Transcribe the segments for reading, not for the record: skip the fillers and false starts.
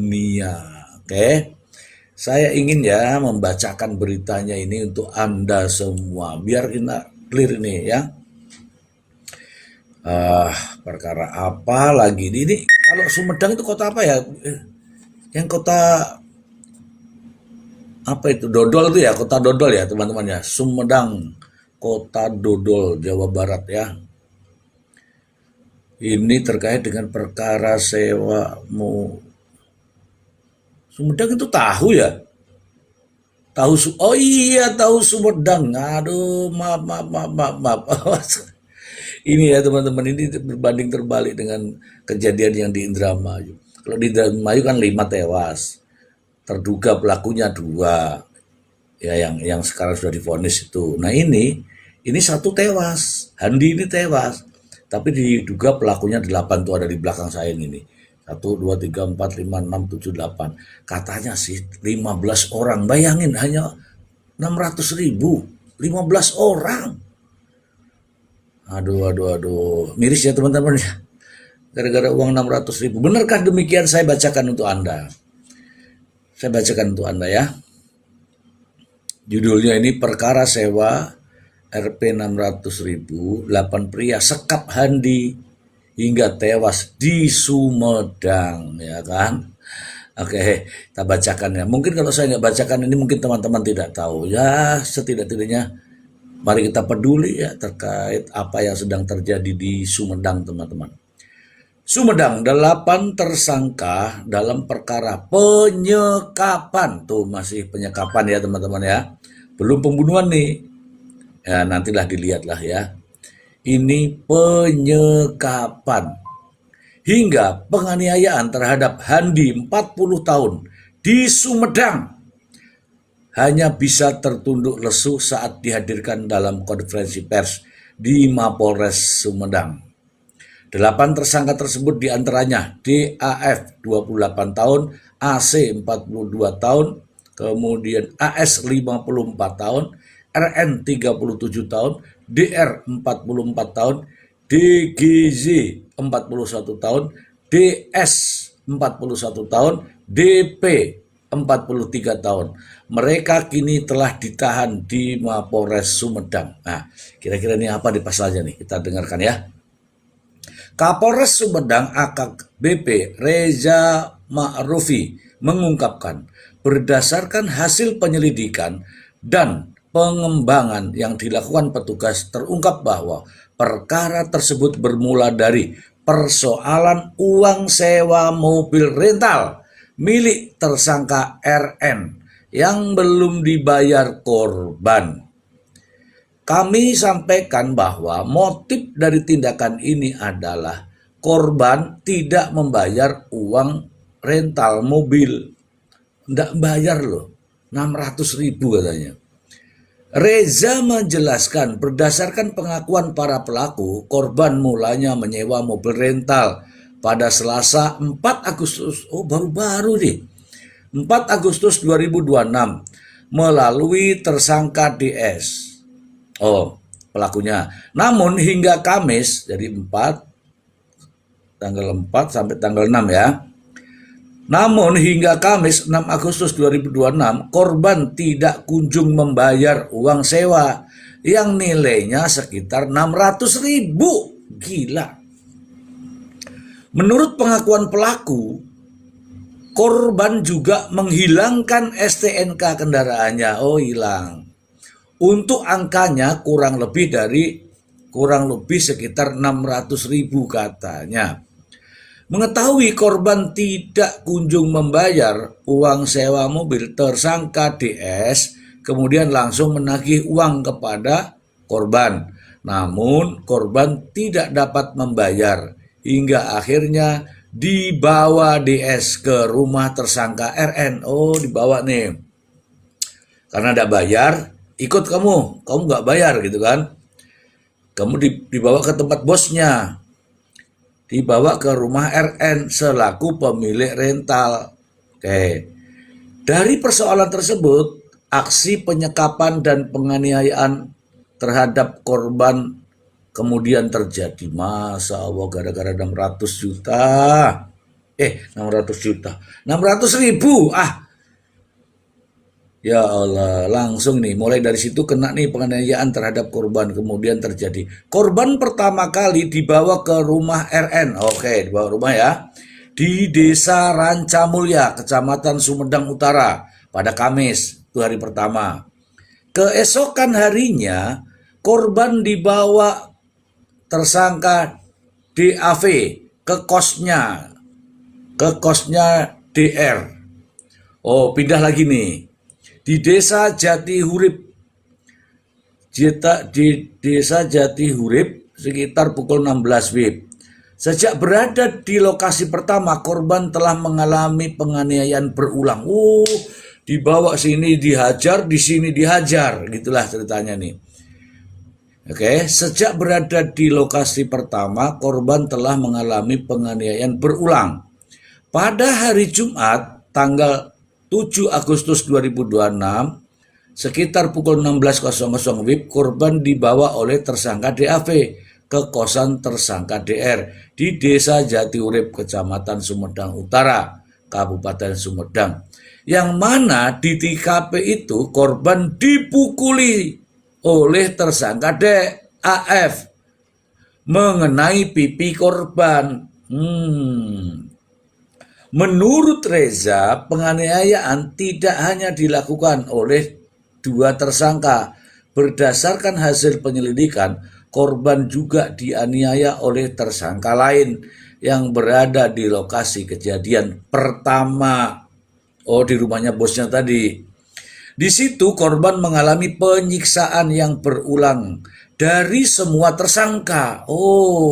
dunia. Oke. Saya ingin ya membacakan beritanya ini untuk Anda semua biar kita clear nih ya. Perkara apa lagi ini? Kalau Sumedang itu kota apa ya? Yang kota apa itu? Dodol itu ya, kota Dodol ya teman-teman ya. Sumedang, kota Dodol, Jawa Barat ya. Ini terkait dengan perkara sewa Sumedang itu tahu ya? Oh iya, tahu Sumedang. Aduh, maaf. Ini ya teman-teman, ini berbanding terbalik dengan kejadian yang di Indramayu. Kalau di Indramayu kan 5 tewas, terduga pelakunya 2, ya yang sekarang sudah divonis itu. Nah ini 1 tewas, Handi ini tewas, tapi diduga pelakunya 8 tuh ada di belakang saya ini. 1, 2, 3, 4, 5, 6, 7, 8. Katanya sih 15 orang. Bayangin hanya 600.000. 15 orang. Aduh. Miris ya teman-teman ya. Gara-gara uang 600.000. Benarkah demikian? Saya bacakan untuk Anda. Saya bacakan untuk Anda ya. Judulnya ini perkara sewa Rp 600.000, 8 pria sekap Handi hingga tewas di Sumedang, ya kan? Oke, kita bacakan ya. Mungkin kalau saya nggak bacakan ini mungkin teman-teman tidak tahu. Ya, setidak-tidaknya mari kita peduli ya terkait apa yang sedang terjadi di Sumedang, teman-teman. Sumedang, 8 tersangka dalam perkara penyekapan. Tuh masih penyekapan ya teman-teman ya. Belum pembunuhan nih. Ya nantilah dilihatlah ya. Ini penyekapan hingga penganiayaan terhadap Handi 40 tahun di Sumedang hanya bisa tertunduk lesu saat dihadirkan dalam konferensi pers di Mapolres Sumedang. 8 tersangka tersebut diantaranya DAF 28 tahun, AC 42 tahun, kemudian AS 54 tahun, RN 37 tahun, DR 44 tahun, DGZ 41 tahun, DS 41 tahun, DP 43 tahun. Mereka kini telah ditahan di Mapolres Sumedang. Nah, kira-kira ini apa di pasalnya nih? Kita dengarkan ya. Kapolres Sumedang AKBP Reza Ma'rufi mengungkapkan, berdasarkan hasil penyelidikan dan pengembangan yang dilakukan petugas terungkap bahwa perkara tersebut bermula dari persoalan uang sewa mobil rental milik tersangka RN yang belum dibayar korban. Kami sampaikan bahwa motif dari tindakan ini adalah korban tidak membayar uang rental mobil. Tidak bayar loh, 600.000 katanya. Reza menjelaskan berdasarkan pengakuan para pelaku, korban mulanya menyewa mobil rental pada Selasa 4 Agustus, baru-baru nih, 4 Agustus 2026 melalui tersangka DS. Pelakunya. Namun hingga Kamis, jadi tanggal 4 sampai tanggal 6 ya. Namun hingga Kamis 6 Agustus 2026, korban tidak kunjung membayar uang sewa yang nilainya sekitar 600.000. Gila. Menurut pengakuan pelaku, korban juga menghilangkan STNK kendaraannya. Hilang. Untuk angkanya kurang lebih sekitar 600.000 katanya. Mengetahui korban tidak kunjung membayar uang sewa mobil, tersangka DS kemudian langsung menagih uang kepada korban. Namun korban tidak dapat membayar hingga akhirnya dibawa DS ke rumah tersangka RN. Dibawa nih. Karena tidak bayar, ikut kamu nggak bayar gitu kan. Kamu dibawa ke tempat bosnya. Dibawa ke rumah RN selaku pemilik rental. Oke. Dari persoalan tersebut, aksi penyekapan dan penganiayaan terhadap korban kemudian terjadi. Masa Allah, gara-gara 600 juta. 600 juta. 600.000. Ya Allah, langsung nih, mulai dari situ kena nih penganiayaan terhadap korban, kemudian terjadi. Korban pertama kali dibawa ke rumah RN, oke, dibawa rumah ya, di Desa Rancamulya, Kecamatan Sumedang Utara, pada Kamis, itu hari pertama. Keesokan harinya, korban dibawa tersangka DAV ke kosnya DR. Oh, pindah lagi nih. Di Desa Jati Hurip, sekitar pukul 16 WIB. Sejak berada di lokasi pertama, korban telah mengalami penganiayaan berulang. Dibawa sini dihajar, di sini dihajar, gitulah ceritanya nih. Oke, sejak berada di lokasi pertama, korban telah mengalami penganiayaan berulang. Pada hari Jumat, tanggal 7 Agustus 2026, sekitar pukul 16.00 WIB, korban dibawa oleh tersangka DAV ke kosan tersangka DR di Desa Jati Urip, Kecamatan Sumedang Utara, Kabupaten Sumedang. Yang mana di TKP itu korban dipukuli oleh tersangka DAF mengenai pipi korban. Menurut Reza, penganiayaan tidak hanya dilakukan oleh dua tersangka. Berdasarkan hasil penyelidikan, korban juga dianiaya oleh tersangka lain yang berada di lokasi kejadian pertama. Di rumahnya bosnya tadi. Di situ korban mengalami penyiksaan yang berulang dari semua tersangka.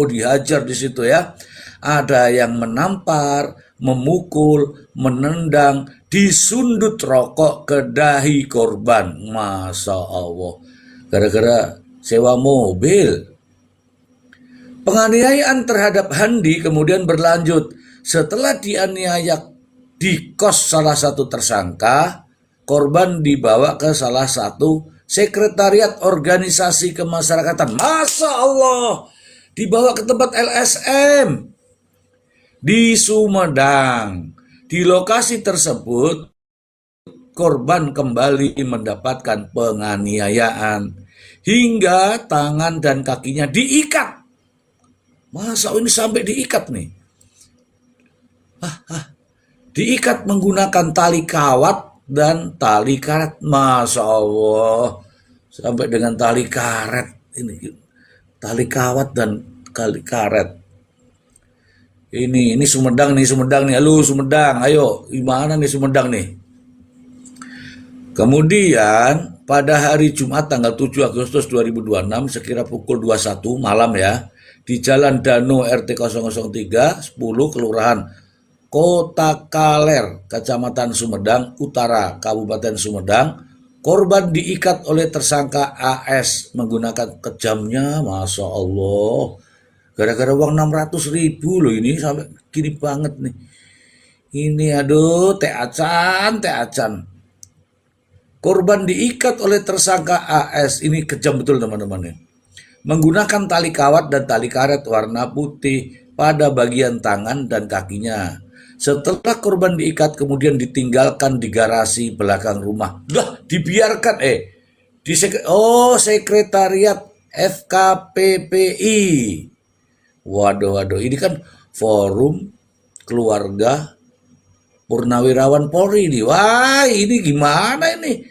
Dihajar di situ ya. Ada yang menampar, memukul, menendang, disundut rokok ke dahi korban. Masya Allah. Gara-gara sewa mobil. Penganiayaan terhadap Handi kemudian berlanjut. Setelah dianiaya di kos salah satu tersangka, korban dibawa ke salah satu sekretariat organisasi kemasyarakatan. Masya Allah. Dibawa ke tempat LSM. Di Sumedang. Di lokasi tersebut, korban kembali mendapatkan penganiayaan hingga tangan dan kakinya diikat. Masa ini sampai diikat nih? Diikat menggunakan tali kawat dan tali karet. Masya Allah. Sampai dengan tali karet. Ini tali kawat dan tali karet. Ini Sumedang nih. Halo Sumedang, ayo gimana nih Sumedang nih? Kemudian pada hari Jumat tanggal 7 Agustus 2026 sekira pukul 21 malam ya, di Jalan Dano RT 003 10 Kelurahan Kota Kaler, Kecamatan Sumedang Utara, Kabupaten Sumedang, korban diikat oleh tersangka AS menggunakan kejamnya. Masya Allah. Gara-gara uang 600.000 loh ini sampai gini banget nih. Ini aduh, teh acan. Korban diikat oleh tersangka AS, ini kejam betul teman-teman. Menggunakan tali kawat dan tali karet warna putih pada bagian tangan dan kakinya. Setelah korban diikat kemudian ditinggalkan di garasi belakang rumah. Dibiarkan di sekretariat FKPPI. Waduh, ini kan forum keluarga Purnawirawan Polri nih. Wah, ini gimana ini?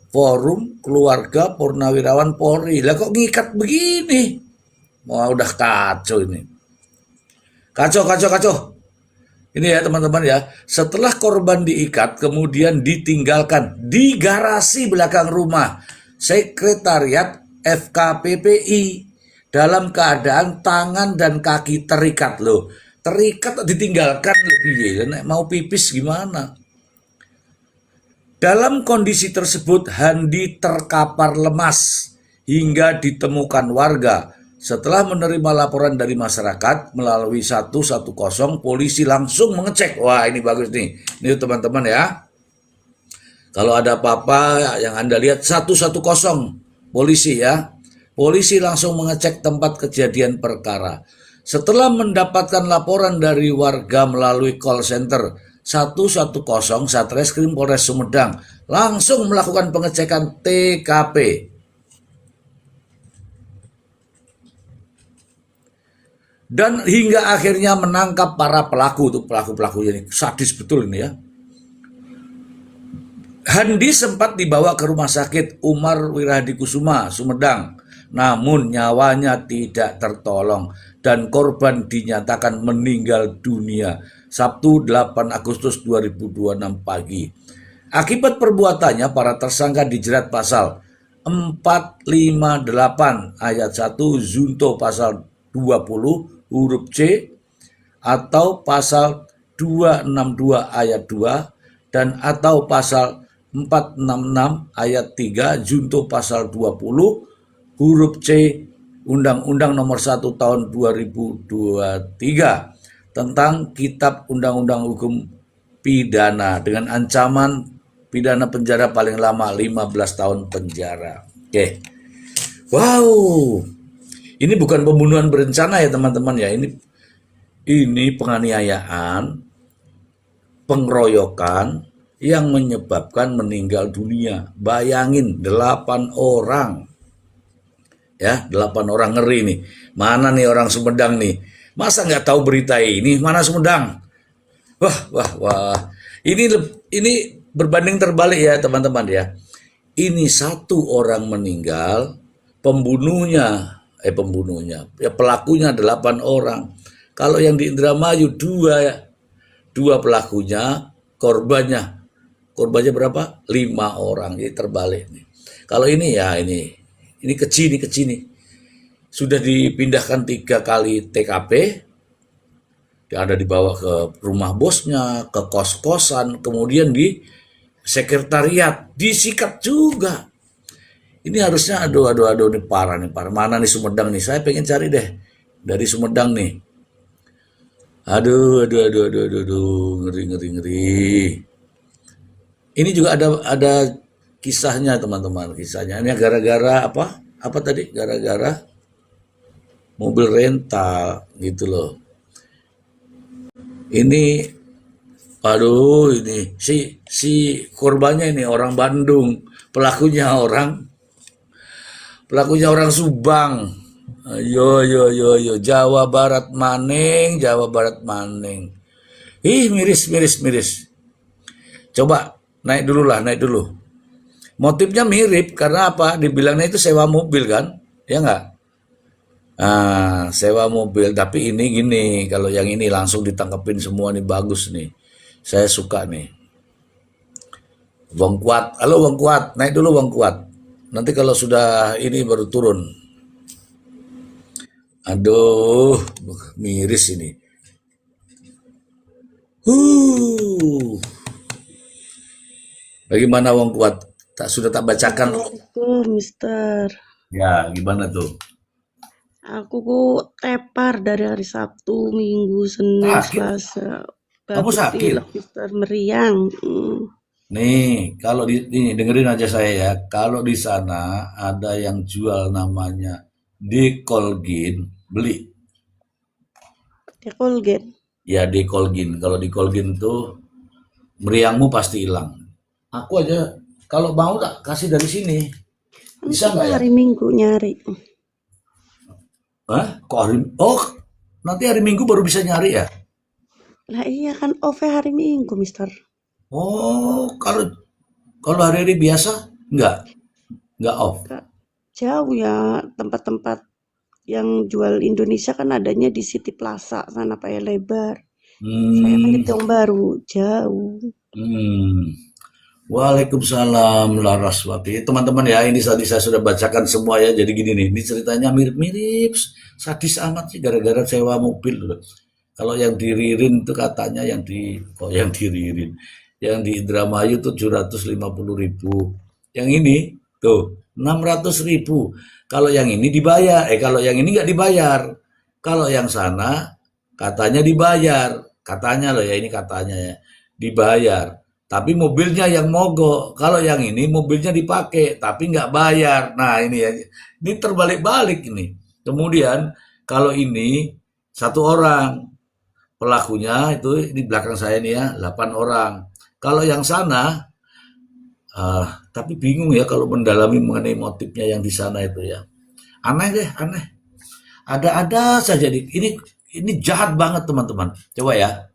Forum keluarga Purnawirawan Polri. Lah kok ngikat begini? Wah, udah kacau ini. Kacau. Ini ya teman-teman ya. Setelah korban diikat kemudian ditinggalkan di garasi belakang rumah sekretariat FKPPI. Dalam keadaan tangan dan kaki terikat loh. Terikat ditinggalkan lebih mau pipis gimana? Dalam kondisi tersebut Handi terkapar lemas hingga ditemukan warga. Setelah menerima laporan dari masyarakat melalui 110, polisi langsung mengecek. Wah, ini bagus nih. Ini teman-teman ya. Kalau ada apa-apa yang Anda lihat 110 polisi ya. Polisi langsung mengecek tempat kejadian perkara. Setelah mendapatkan laporan dari warga melalui call center 110 Satreskrim Polres Sumedang langsung melakukan pengecekan TKP. Dan hingga akhirnya menangkap para pelaku, tuh pelaku-pelaku ini sadis betul ini ya. Handi sempat dibawa ke rumah sakit Umar Wirahadikusuma, Sumedang. Namun nyawanya tidak tertolong dan korban dinyatakan meninggal dunia Sabtu 8 Agustus 2026 pagi. Akibat perbuatannya para tersangka dijerat pasal 458 ayat 1 junto pasal 20 huruf C atau pasal 262 ayat 2 dan atau pasal 466 ayat 3 junto pasal 20 huruf C Undang-Undang Nomor 1 Tahun 2023 tentang Kitab Undang-Undang Hukum Pidana dengan ancaman pidana penjara paling lama 15 tahun penjara. Oke. Wow. Ini bukan pembunuhan berencana ya teman-teman ya. Ini penganiayaan, pengeroyokan yang menyebabkan meninggal dunia. Bayangin 8 orang. Ya, 8 orang, ngeri nih. Mana nih orang Sumedang nih? Masa nggak tahu berita ini? Mana Sumedang? Wah. Ini berbanding terbalik ya teman-teman ya. Ini 1 orang meninggal, pembunuhnya ya pelakunya 8 orang. Kalau yang di Indramayu 2 ya. 2 pelakunya, korbannya berapa? 5 orang. Jadi terbalik nih. Kalau ini ya ini kecil nih. Sudah dipindahkan 3 kali TKP. Ada dibawa ke rumah bosnya, ke kos-kosan, kemudian di sekretariat, disikat juga. Ini harusnya aduh ini parah. Mana nih Sumedang nih? Saya pengen cari deh dari Sumedang nih. Aduh, ngeri. Ini juga ada kisahnya teman-teman. Kisahnya ini gara-gara apa? Apa tadi? Gara-gara mobil rental gitu loh. Ini si korbannya ini orang Bandung, pelakunya orang Subang. Yo Jawa Barat maning. Ih miris. Coba naik dulu. Motifnya mirip karena apa? Dibilangnya itu sewa mobil kan? Ya nggak? Sewa mobil. Tapi ini gini, kalau yang ini langsung ditangkepin semua nih, bagus nih. Saya suka nih. Wong Kuat, halo Wong Kuat, naik dulu Wong Kuat. Nanti kalau sudah ini baru turun. Aduh, miris ini. Bagaimana Wong Kuat? Sudah tak bacakan? Assalamualaikum, Mister. Ya, gimana tuh? Aku tepar dari hari Sabtu, Minggu, Senin, Sakit? Selasa. Kamu Batuk sakit? pilek, Mister, meriang. Nih, kalau ini dengerin aja saya ya. Kalau di sana ada yang jual namanya Dekolgin, beli. Dekolgen. Ya Dekolgin. Kalau Dekolgin tuh meriangmu pasti hilang. Aku aja kalau mau tak kasih dari sini. Bisa nggak ya? Hari Minggu nyari. Hah? Nanti hari Minggu baru bisa nyari ya? Lah iya kan off hari Minggu, Mister. Oh, kalau hari-hari biasa nggak off. Jauh ya tempat-tempat yang jual Indonesia kan adanya di City Plaza sana Paya Lebar. Saya kan di Tiong Baru, jauh. Waalaikumsalam Laraswati. Teman-teman ya, ini tadi saya sudah bacakan semua ya. Jadi gini nih, ini ceritanya mirip-mirip, sadis amat sih gara-gara sewa mobil. Kalau yang di Ririn itu katanya yang di Ririn. Yang di Indramayu tuh 750.000. Yang ini tuh 600.000. Kalau yang ini dibayar, kalau yang ini nggak dibayar. Kalau yang sana katanya dibayar. Katanya loh ya, ini katanya ya, dibayar. Tapi mobilnya yang mogok. Kalau yang ini mobilnya dipakai, tapi nggak bayar. Nah ini ya, ini terbalik-balik ini. Kemudian kalau ini satu orang. Pelakunya itu di belakang saya nih ya, 8 orang. Kalau yang sana, tapi bingung ya kalau mendalami mengenai motifnya yang di sana itu ya. Aneh deh, aneh. Ada-ada saja ini jahat banget teman-teman. Coba ya.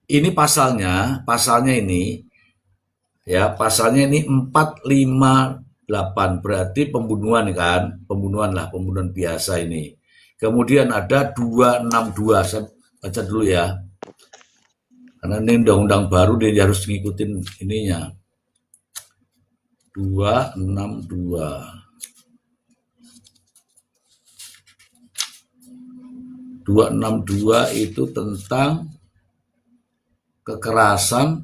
Ini pasalnya ini ya, pasalnya ini 458 berarti pembunuhan kan? Pembunuhan lah, pembunuhan biasa ini. Kemudian ada 262. Saya baca dulu ya. Karena ini undang-undang baru dia harus ngikutin ininya. 262. 262 itu tentang kekerasan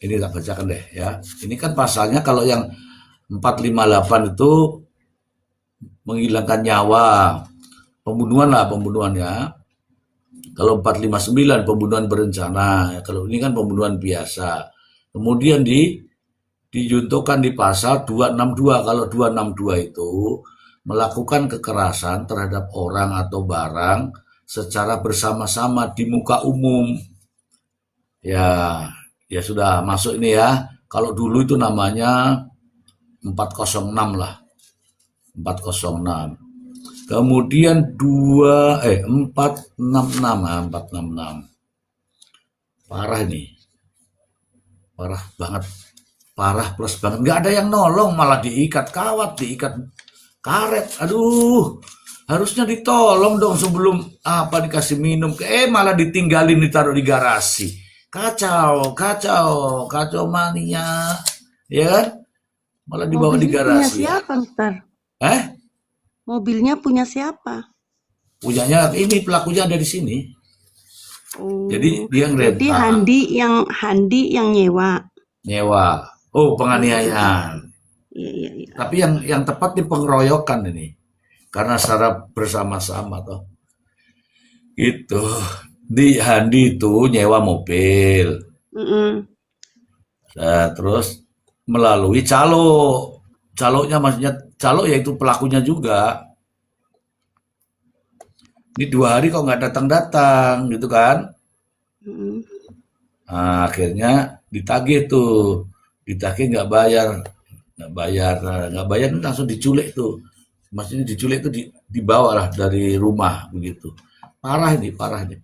ini tak bacakan deh ya. Ini kan pasalnya kalau yang 458 itu menghilangkan nyawa, pembunuhan lah pembunuhannya. Kalau 459 pembunuhan berencana, kalau ini kan pembunuhan biasa. Kemudian dijuntukan di pasal 262. Kalau 262 itu melakukan kekerasan terhadap orang atau barang secara bersama-sama di muka umum. Ya, ya sudah masuk ini ya. Kalau dulu itu namanya 406 lah. 406. Kemudian 466, 466. Parah ini. Parah banget. Parah plus banget. Nggak ada yang nolong, malah diikat kawat, diikat karet. Aduh, harusnya ditolong dong sebelum apa dikasih minum. Malah ditinggalin ditaruh di garasi. Kacau, kacau, kacau mania. Ya kan? Malah dibawa di Mobilnya punya garasi ya. siapa, Mister? Eh? Mobilnya punya siapa? Punyanya ini pelakunya ada di sini. Jadi Oh, dia jadi ngerenta, Handi yang nyewa. nyewa. Oh, Oh, penganiayaan. iya iya iya. Tapi yang tepat di pengeroyokan ini. Karena secara bersama-sama toh. Itu di Handi itu nyewa mobil. Mm-mm. Nah, terus melalui calo. Calonya maksudnya calo yaitu pelakunya juga. Ini 2 hari kok nggak datang-datang gitu kan. Mm-mm. Nah, akhirnya ditagih tuh. Ditagih nggak bayar, nah, nggak bayar langsung diculik tuh. Maksudnya diculik itu dibawa lah dari rumah begitu. Parah ini, parah ini.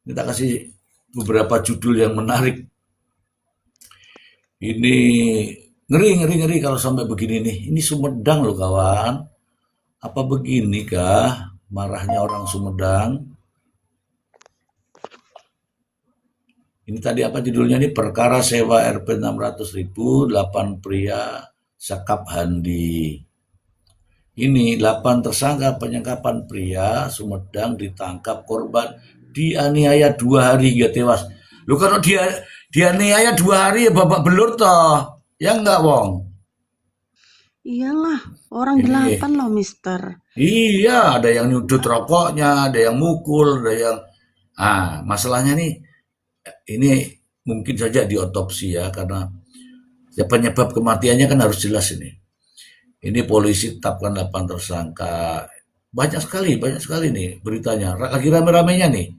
Kita kasih beberapa judul yang menarik. Ini ngeri, ngeri, ngeri kalau sampai begini nih. Ini Sumedang loh kawan. Apa begini kah marahnya orang Sumedang? Ini tadi apa judulnya nih? Perkara sewa Rp 600.000, 8 pria sekap Handi. Ini 8 tersangka penyekapan pria Sumedang ditangkap korban dianiaya 2 hari hingga tewas. Lu kalau dia dianiaya 2 hari ya babak belur toh, ya enggak Wong? Iyalah, orang Ini 8 loh, Mister. iya ada yang nyudut rokoknya, ada yang mukul, ada yang masalahnya nih ini mungkin saja diotopsi ya karena ya penyebab kematiannya kan harus jelas ini. Ini polisi tetapkan 8 tersangka. Banyak sekali nih beritanya. Lagi rame-ramenya nih.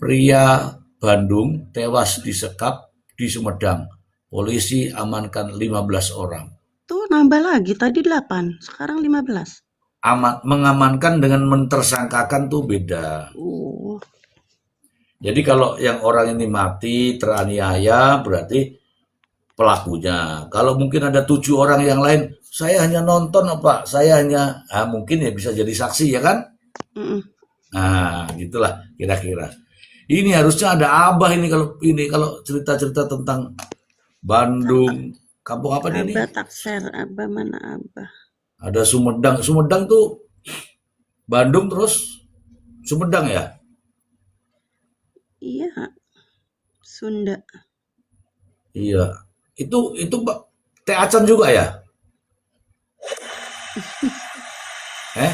Pria Bandung tewas disekap di Sumedang. Polisi amankan 15 orang. Tuh nambah lagi, tadi 8, sekarang 15. Mengamankan dengan mentersangkakan tuh beda. Oh, Jadi kalau yang orang ini mati teraniaya berarti pelakunya. Kalau mungkin ada 7 orang yang lain, saya hanya nonton Pak, saya hanya mungkin ya bisa jadi saksi ya kan? mm-mm. Nah, gitulah kira-kira. Ini harusnya ada Abah ini kalau cerita-cerita tentang Bandung, kampung apa nih ini? Abah takser, Abah mana Abah? Ada Sumedang. Sumedang tuh Bandung terus Sumedang ya? Iya, Sunda. Iya. Itu Pak Teh Acan juga ya? Eh?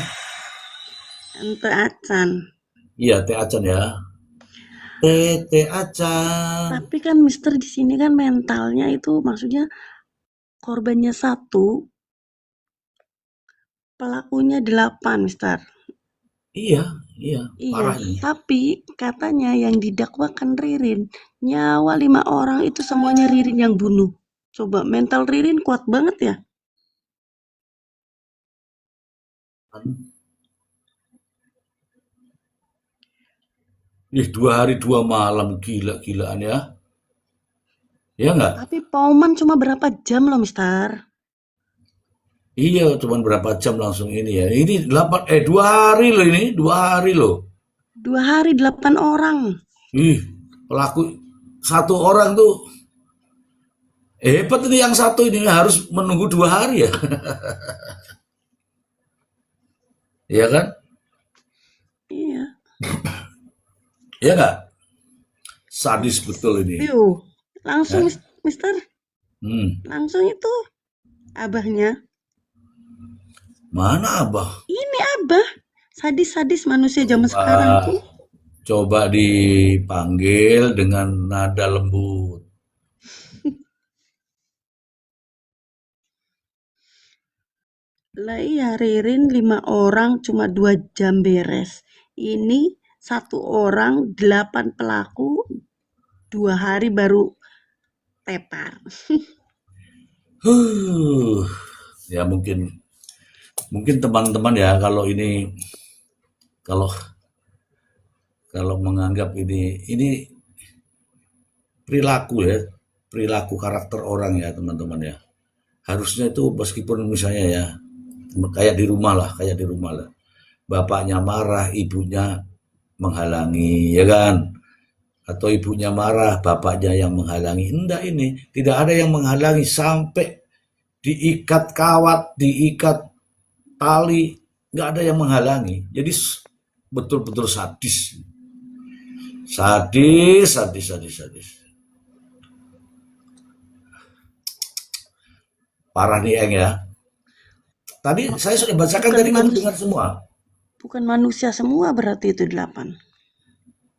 Ente Acan. Iya, Teh Acan ya. Teh Acan. Tapi kan Mister di sini kan mentalnya itu maksudnya korbannya satu, Pelakunya 8, Mister. Iya, iya, Iya, parah ini. tapi katanya yang didakwakan Ririn, nyawa 5 orang itu semuanya Ririn yang bunuh. Coba mental Ririn kuat banget ya. Ih, 2 hari 2 malam, gila-gilaan ya. Ya nggak? Tapi Pauman cuma berapa jam loh, Mister. Iya, cuman berapa jam langsung ini ya. Ini 2 hari loh ini, 2 hari loh. 2 hari 8 orang. Ih, pelaku satu orang tuh hebat ini, yang satu ini harus menunggu 2 hari ya. Iya kan? Iya. Iya nggak? Sadis betul ini. Yuh, langsung Ya? Mister, Hmm. langsung itu abahnya. Mana abah? Ini abah, sadis-sadis manusia zaman Coba, sekarang tuh. coba dipanggil dengan nada lembut. Lah iya, Ririn 5 orang cuma 2 jam beres. Ini 1 orang 8 pelaku 2 hari baru tepar. Huh. Ya mungkin mungkin teman-teman ya, kalau ini, kalau kalau menganggap ini perilaku ya, perilaku karakter orang ya teman-teman ya. Harusnya itu meskipun misalnya ya, kayak di rumah lah, kayak di rumah lah. Bapaknya marah, ibunya menghalangi, ya kan? Atau ibunya marah, bapaknya yang menghalangi. Enggak, ini tidak ada yang menghalangi, sampai diikat kawat, diikat tali, nggak ada yang menghalangi. Jadi betul-betul sadis, sadis, sadis, sadis, sadis. Parah nih Eng ya. Tadi saya sudah bacakan, Bukan tadi kamu manusia, dengar semua. bukan manusia semua berarti itu 8.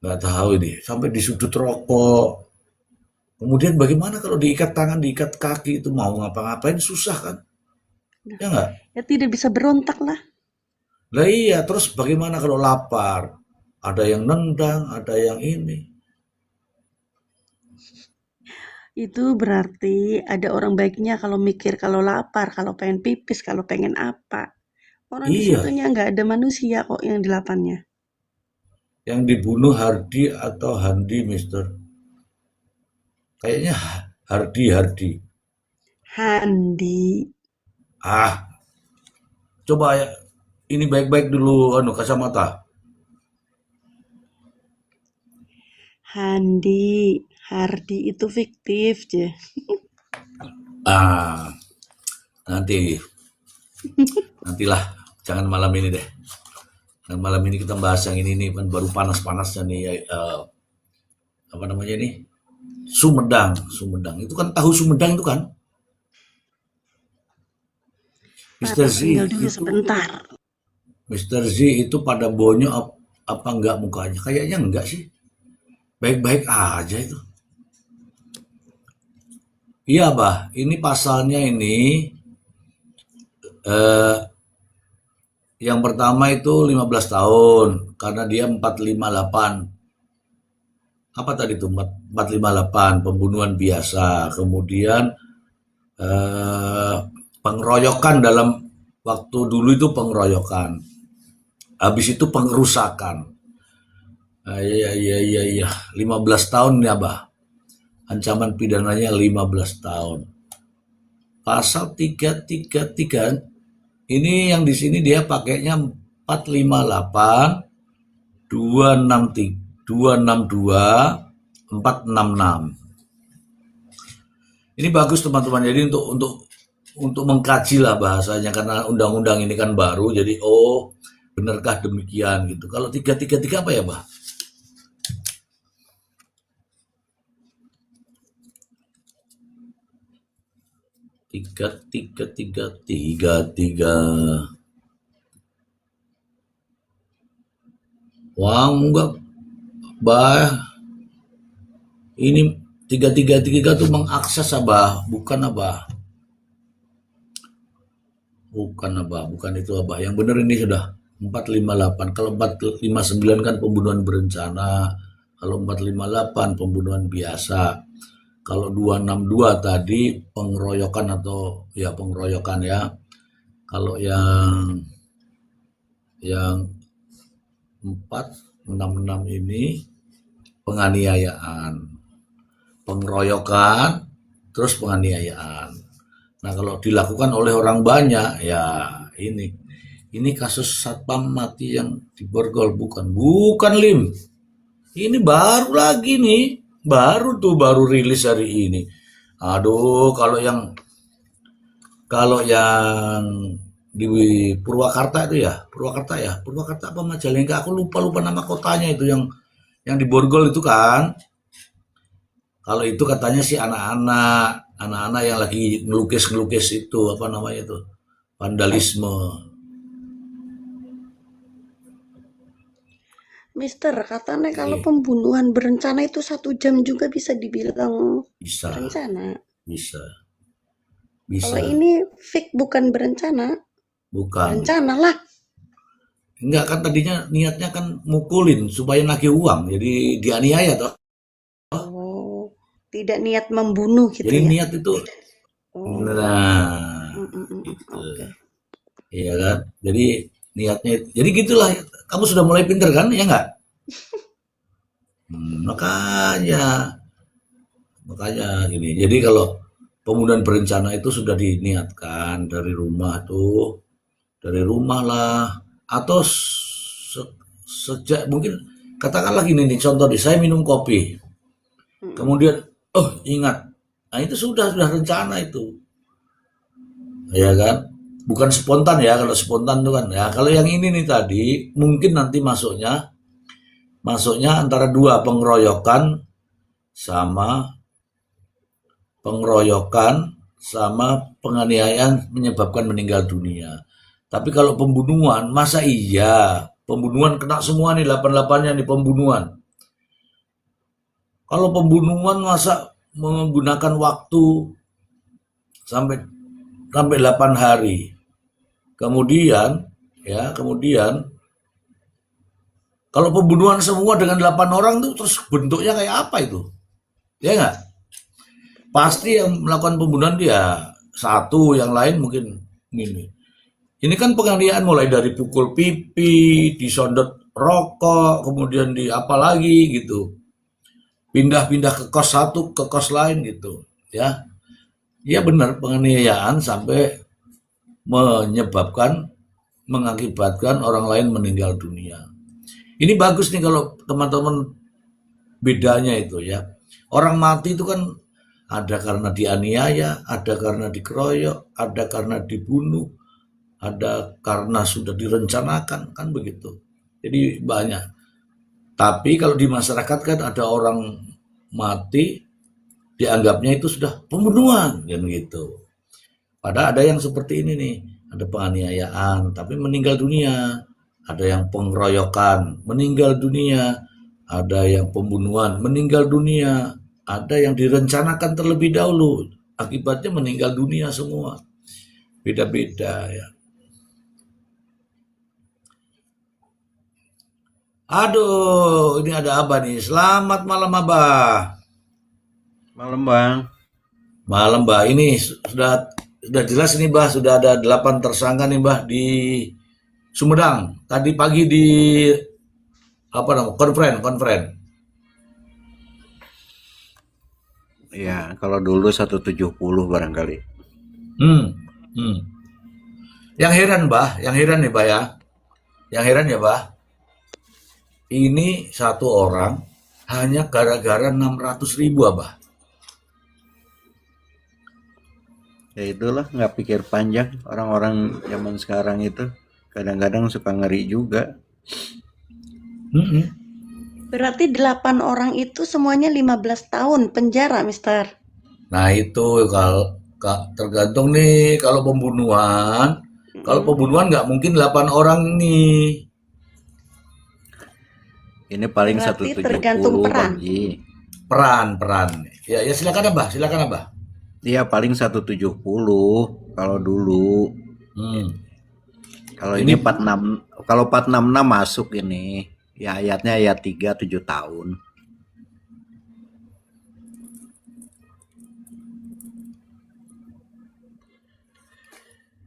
Nggak tahu ini, sampai di sudut rokok. Kemudian bagaimana kalau diikat tangan, diikat kaki, itu mau ngapa-ngapain susah kan? Ya nggak? Ya tidak bisa berontak lah. Lah iya, terus bagaimana kalau lapar? Ada yang nendang, ada yang ini. Itu berarti ada orang baiknya kalau mikir kalau lapar, kalau pengen pipis, kalau pengen apa. Orang di Iya, situnya nggak ada manusia kok yang 8-nya. yang dibunuh Hardi atau Handi, Mister? Kayaknya Hardi, Hardi. Handi. Ah, coba ya, ini baik-baik dulu, anu, kacamata. Handi. Hardi itu fiktif je. Ah, nanti, nantilah, jangan malam ini deh. Dan malam ini kita bahas yang ini nih, kan baru panas-panasnya nih, apa namanya ini? Sumedang, Sumedang. Itu kan tahu Sumedang itu kan? Mister Bapak Z tinggal dulu itu, sebentar. Mister Z itu pada bonyok apa enggak mukanya? Kayaknya enggak sih. Baik-baik aja itu. Iya, Bah. Ini pasalnya ini, eh, yang pertama itu 15 tahun karena dia 458. Apa tadi itu? 458 pembunuhan biasa. Kemudian eh, pengeroyokan, dalam waktu dulu itu pengeroyokan. Habis itu pengerusakan. Ah, iya, iya, iya, iya. 15 tahun ya, Bah. Ancaman pidananya 15 tahun. Pasal 333, ini yang di sini dia pakainya 458, 263, 262, 466. Ini bagus teman-teman. Jadi untuk mengkaji lah bahasanya, karena undang-undang ini kan baru. Jadi benarkah demikian gitu. Kalau 333 apa ya, Bah? Tiga tiga tiga tiga tiga. Wah, enggak, Bah. Ini 333 tuh mengakses, Abah, bukan, Abah. Bukan Abah, bukan itu Abah. Yang benar ini sudah 458. Kalau 459 kan pembunuhan berencana. Kalau 458 pembunuhan biasa. Kalau 262 tadi pengeroyokan atau ya pengeroyokan ya. Kalau yang 466 ini penganiayaan, pengeroyokan, terus penganiayaan. Nah, kalau dilakukan oleh orang banyak, ya ini kasus satpam mati yang di Borgol, bukan Lim. Ini baru lagi nih, baru rilis hari ini. Aduh, kalau yang di Purwakarta itu ya, Purwakarta apa Majalengka? Aku lupa nama kotanya itu yang di Borgol itu kan. Kalau itu katanya sih anak-anak yang lagi ngelukis itu apa namanya itu vandalisme. Mister, katanya kalau Eh, pembunuhan berencana itu 1 jam juga bisa dibilang bisa, berencana. bisa, Kalau bisa, ini fake bukan berencana, bukan. berencana lah. Enggak kan tadinya niatnya kan mukulin supaya nagih uang, jadi dianiaya toh. Oh, tidak niat membunuh gitu Jadi ya? niat itu, Oh, nah, gitu, oke. iya kan. Jadi niatnya, jadi gitulah. Kamu sudah mulai pinter kan, ya enggak? Makanya. Makanya ini. Jadi kalau pembunuhan berencana itu sudah diniatkan dari rumah tuh, dari rumah lah, atau sejak mungkin katakanlah gini nih contoh nih, saya minum kopi, Mm-mm. kemudian oh ingat, nah itu sudah rencana itu, ya kan? Bukan spontan ya, kalau spontan itu kan ya. Kalau yang ini nih tadi mungkin nanti masuknya antara dua sama pengeroyokan sama penganiayaan menyebabkan meninggal dunia. Tapi kalau pembunuhan, masa iya? Pembunuhan kena semua nih, 88-nya nih pembunuhan. Kalau pembunuhan masa menggunakan waktu sampai sampai 8 hari. Kemudian kalau pembunuhan semua dengan 8 orang tuh terus bentuknya kayak apa itu? Ya nggak? Pasti yang melakukan pembunuhan dia satu, yang lain mungkin ini. Ini kan penganiayaan mulai dari pukul pipi, disondot rokok, kemudian di apa lagi gitu. Pindah-pindah ke kos satu ke kos lain gitu. Ya, ya benar penganiayaan sampai menyebabkan mengakibatkan orang lain meninggal dunia. Ini bagus nih kalau teman-teman bedanya itu ya. Orang mati itu kan ada karena dianiaya, ada karena dikeroyok, ada karena dibunuh, ada karena sudah direncanakan, kan begitu. Jadi banyak. Tapi kalau di masyarakat kan ada orang mati, dianggapnya itu sudah pembunuhan, kan gitu. Padahal ada yang seperti ini nih, ada penganiayaan, tapi meninggal dunia. Ada yang pengeroyokan, meninggal dunia. Ada yang pembunuhan, meninggal dunia. Ada yang direncanakan terlebih dahulu, akibatnya meninggal dunia semua. Beda-beda ya. Aduh, ini ada Abah nih. Selamat malam Abah. Malam Bang. Malam Mbah. Ini sudah jelas ini Mbah. Sudah ada 8 tersangka nih Mbah di Sumedang. Tadi pagi di apa namanya konferen. Ya, kalau dulu 170 barangkali. Hmm, hmm. Yang heran Mbah, yang heran nih Mbah ya. Yang heran ya Mbah. Ini satu orang hanya gara-gara 600.000 Abah. Ya itulah nggak pikir panjang orang-orang zaman sekarang itu. Kadang-kadang suka ngeri juga. Hmm. Berarti 8 orang itu semuanya 15 tahun penjara, Mister. Nah itu kalau tergantung nih kalau Mm-mm. pembunuhan nggak mungkin 8 orang nih. Ini paling Berarti tergantung 170 peran. Bang Ji. Peran. Ya silakan Abah, silakan Abah. Iya paling 170 kalau dulu. Hmm. Kalau Ini ini 46, kalau 466 masuk ini. Ya ayatnya ayat 3 7 tahun.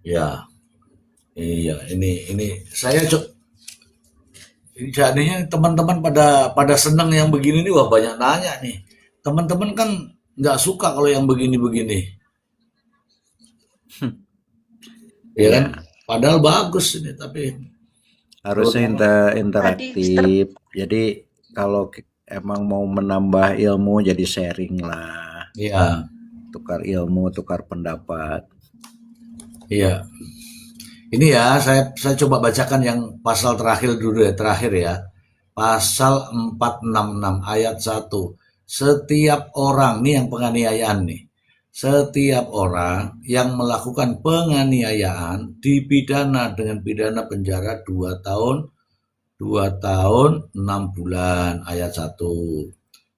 ya, iya. Ini saya jadinya teman-teman pada pada senang yang begini nih, wah banyak nanya nih. Teman-teman kan nggak suka kalau yang begini-begini, ya kan? Iya, Padahal bagus ini, tapi harusnya terutama Tadi Mister, interaktif. Jadi kalau emang mau menambah ilmu jadi sharing lah. ya, Tukar ilmu, tukar pendapat. iya. Ini ya, saya coba bacakan yang pasal terakhir dulu ya, terakhir ya. Pasal 466 ayat 1. Setiap orang, nih yang penganiayaan nih. Setiap orang yang melakukan penganiayaan dipidana dengan pidana penjara 2 tahun, 2 tahun 6 bulan ayat 1.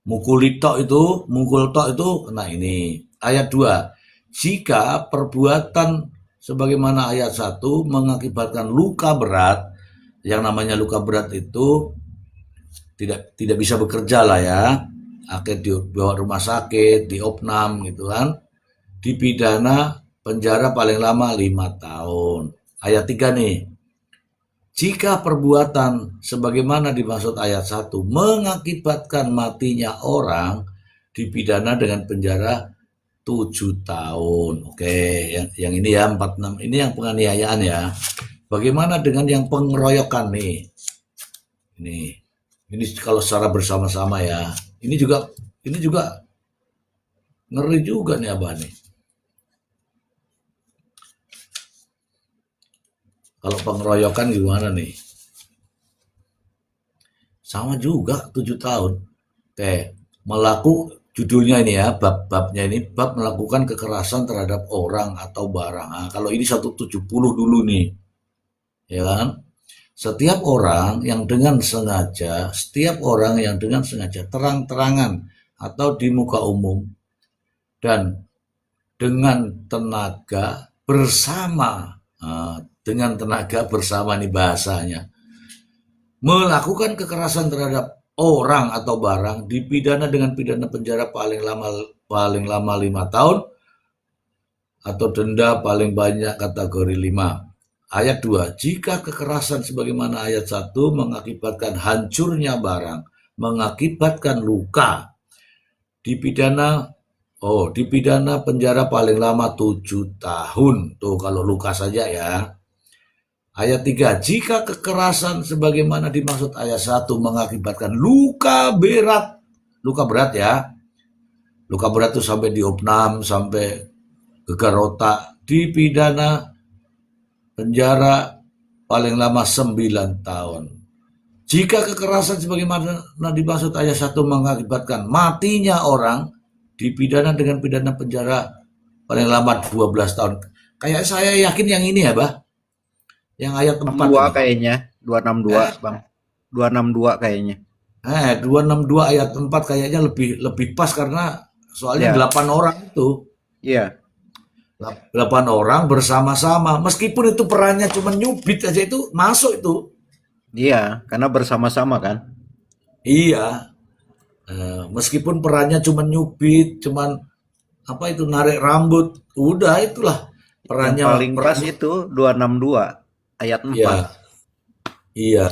Mukul tok itu kena ini. Ayat 2. Jika perbuatan sebagaimana ayat 1 mengakibatkan luka berat, yang namanya luka berat itu tidak bisa bekerja lah ya, akhirnya dibawa rumah sakit, diopnam gitu kan, dipidana penjara paling lama 5 tahun. Ayat 3 nih, jika perbuatan sebagaimana dimaksud ayat 1 mengakibatkan matinya orang, dipidana dengan penjara 7 tahun. Oke, yang ini ya 46. Ini yang penganiayaan ya. Bagaimana dengan yang pengeroyokan nih? Ini kalau secara bersama-sama ya. Ini juga ngeri juga nih Abah nih. Kalau pengeroyokan gimana nih? Sama juga 7 tahun. Oke, judulnya ini ya, babnya ini bab melakukan kekerasan terhadap orang atau barang. Nah, kalau ini 170 dulu nih, ya kan? Setiap orang yang dengan sengaja terang-terangan atau di muka umum dan dengan tenaga bersama, dengan tenaga bersama nih bahasanya, melakukan kekerasan terhadap orang atau barang dipidana dengan pidana penjara paling lama 5 tahun atau denda paling banyak kategori 5. Ayat 2, jika kekerasan sebagaimana ayat 1 mengakibatkan hancurnya barang, mengakibatkan luka, dipidana penjara paling lama 7 tahun. Tuh kalau luka saja ya. Ayat 3, jika kekerasan sebagaimana dimaksud ayat 1 mengakibatkan luka berat ya. Luka berat itu sampai diopnam, sampai gegar otak, dipidana penjara paling lama 9 tahun. Jika kekerasan sebagaimana dimaksud ayat 1 mengakibatkan matinya orang, dipidana dengan pidana penjara paling lama 12 tahun. Kayak saya yakin yang ini ya, Bah. Yang ayat 4 62 ini. kayaknya, 262 Bang. 262 kayaknya. 262 ayat 4 kayaknya lebih pas karena soalnya Ya, 8 orang itu. iya. 8 orang bersama-sama. Meskipun itu perannya cuma nyubit aja itu masuk itu. Iya, karena bersama-sama kan. Iya. Meskipun perannya cuma nyubit, cuman apa itu narik rambut, udah itulah Yang perannya. paling pas itu 262 ayat 4. Iya, iya.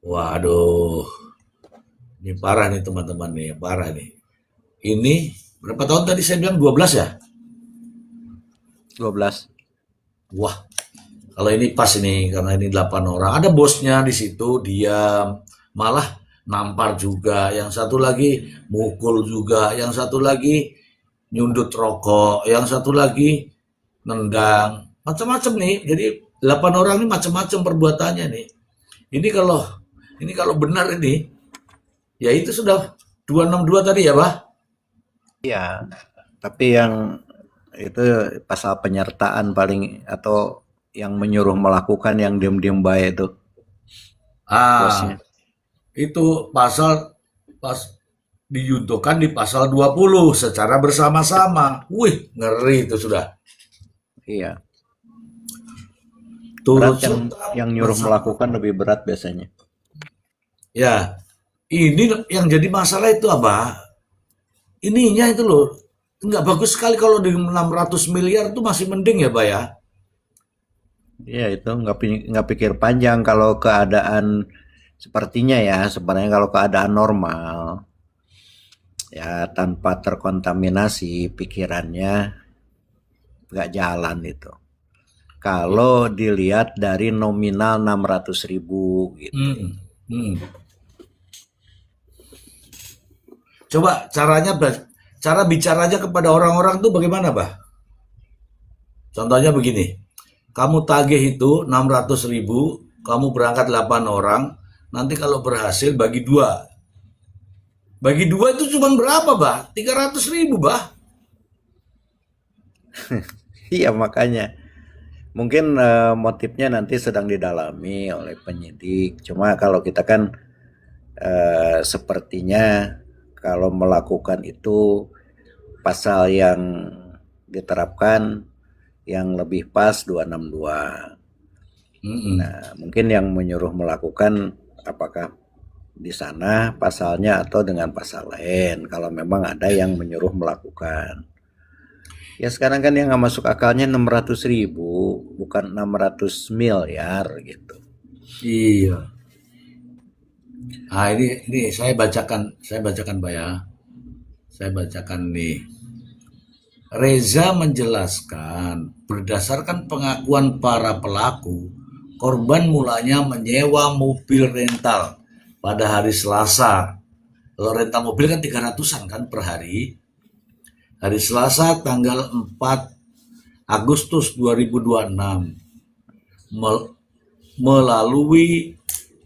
Waduh, ini parah nih teman-teman nih, parah nih. Ini berapa tahun tadi saya bilang 12 ya? 12. Wah, kalau ini pas ini karena ini 8 orang. Ada bosnya di situ, diam, malah nampar juga. Yang satu lagi mukul juga, yang satu lagi nyundut rokok, yang satu lagi nendang. Macam-macam nih. Jadi 8 orang ini macam-macam perbuatannya nih. Ini kalau benar ini, ya itu sudah 262 tadi ya, Bah? Iya, tapi yang itu pasal penyertaan paling atau yang menyuruh melakukan yang diam-diam baik itu Ah, bosnya. itu pas diyuntukkan di pasal 20 secara bersama-sama. Wih, ngeri itu sudah. Iya. turut Berat serta yang nyuruh bersama. melakukan lebih berat biasanya. Ya, ini yang jadi masalah itu apa? Ininya itu loh, nggak bagus sekali kalau di 600 miliar itu masih mending ya, Pak ya. Iya itu nggak pikir panjang kalau keadaan sepertinya ya sebenarnya kalau keadaan normal ya tanpa terkontaminasi pikirannya nggak jalan itu. Kalau dilihat dari nominal 600.000 gitu. Hmm, hmm. Coba cara bicaranya kepada orang-orang tuh bagaimana, Bah? Contohnya begini, kamu tagih itu 600.000, kamu berangkat 8 orang, nanti kalau berhasil bagi dua. Bagi dua itu cuma berapa, Bah? 300.000, Bah. Iya makanya mungkin motifnya nanti sedang didalami oleh penyidik. Cuma kalau kita kan sepertinya kalau melakukan itu pasal yang diterapkan yang lebih pas 262. Mm-mm. Nah, mungkin yang menyuruh melakukan apakah di sana pasalnya atau dengan pasal lain kalau memang ada yang menyuruh melakukan. Ya sekarang kan yang nggak masuk akalnya 600.000 bukan 600 miliar gitu. Iya. Nah, ini saya bacakan, Pak ya. Saya bacakan nih. Reza menjelaskan, berdasarkan pengakuan para pelaku, korban mulanya menyewa mobil rental pada hari Selasa. Kalau rental mobil kan 300-an kan per hari. Hari Selasa tanggal 4 Agustus 2026 melalui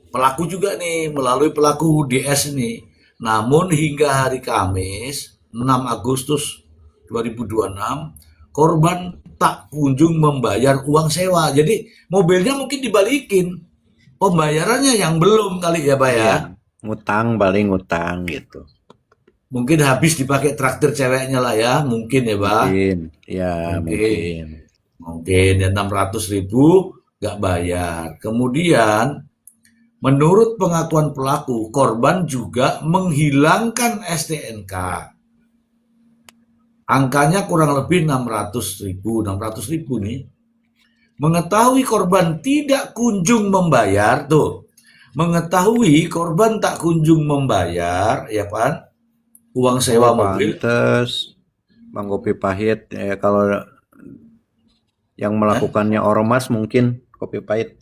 pelaku juga nih, melalui pelaku DS nih. Namun hingga hari Kamis 6 Agustus 2026 korban tak kunjung membayar uang sewa. Jadi mobilnya mungkin dibalikin. Pembayarannya yang belum kali ya, Pak ya. Iya, ngutang paling ngutang gitu. Mungkin habis dipakai traktir ceweknya lah ya, mungkin ya, Pak. Mungkin, ya Mungkin. mungkin. Mungkin ya 600.000 nggak bayar. Kemudian menurut pengakuan pelaku, korban juga menghilangkan STNK. Angkanya kurang lebih 600.000 nih. Mengetahui korban tidak kunjung membayar, tuh. Mengetahui korban tak kunjung membayar, ya kan? Uang sewa mobil. Pantes Bang Kopi Pahit ya kalau yang melakukannya ormas mungkin Kopi Pahit.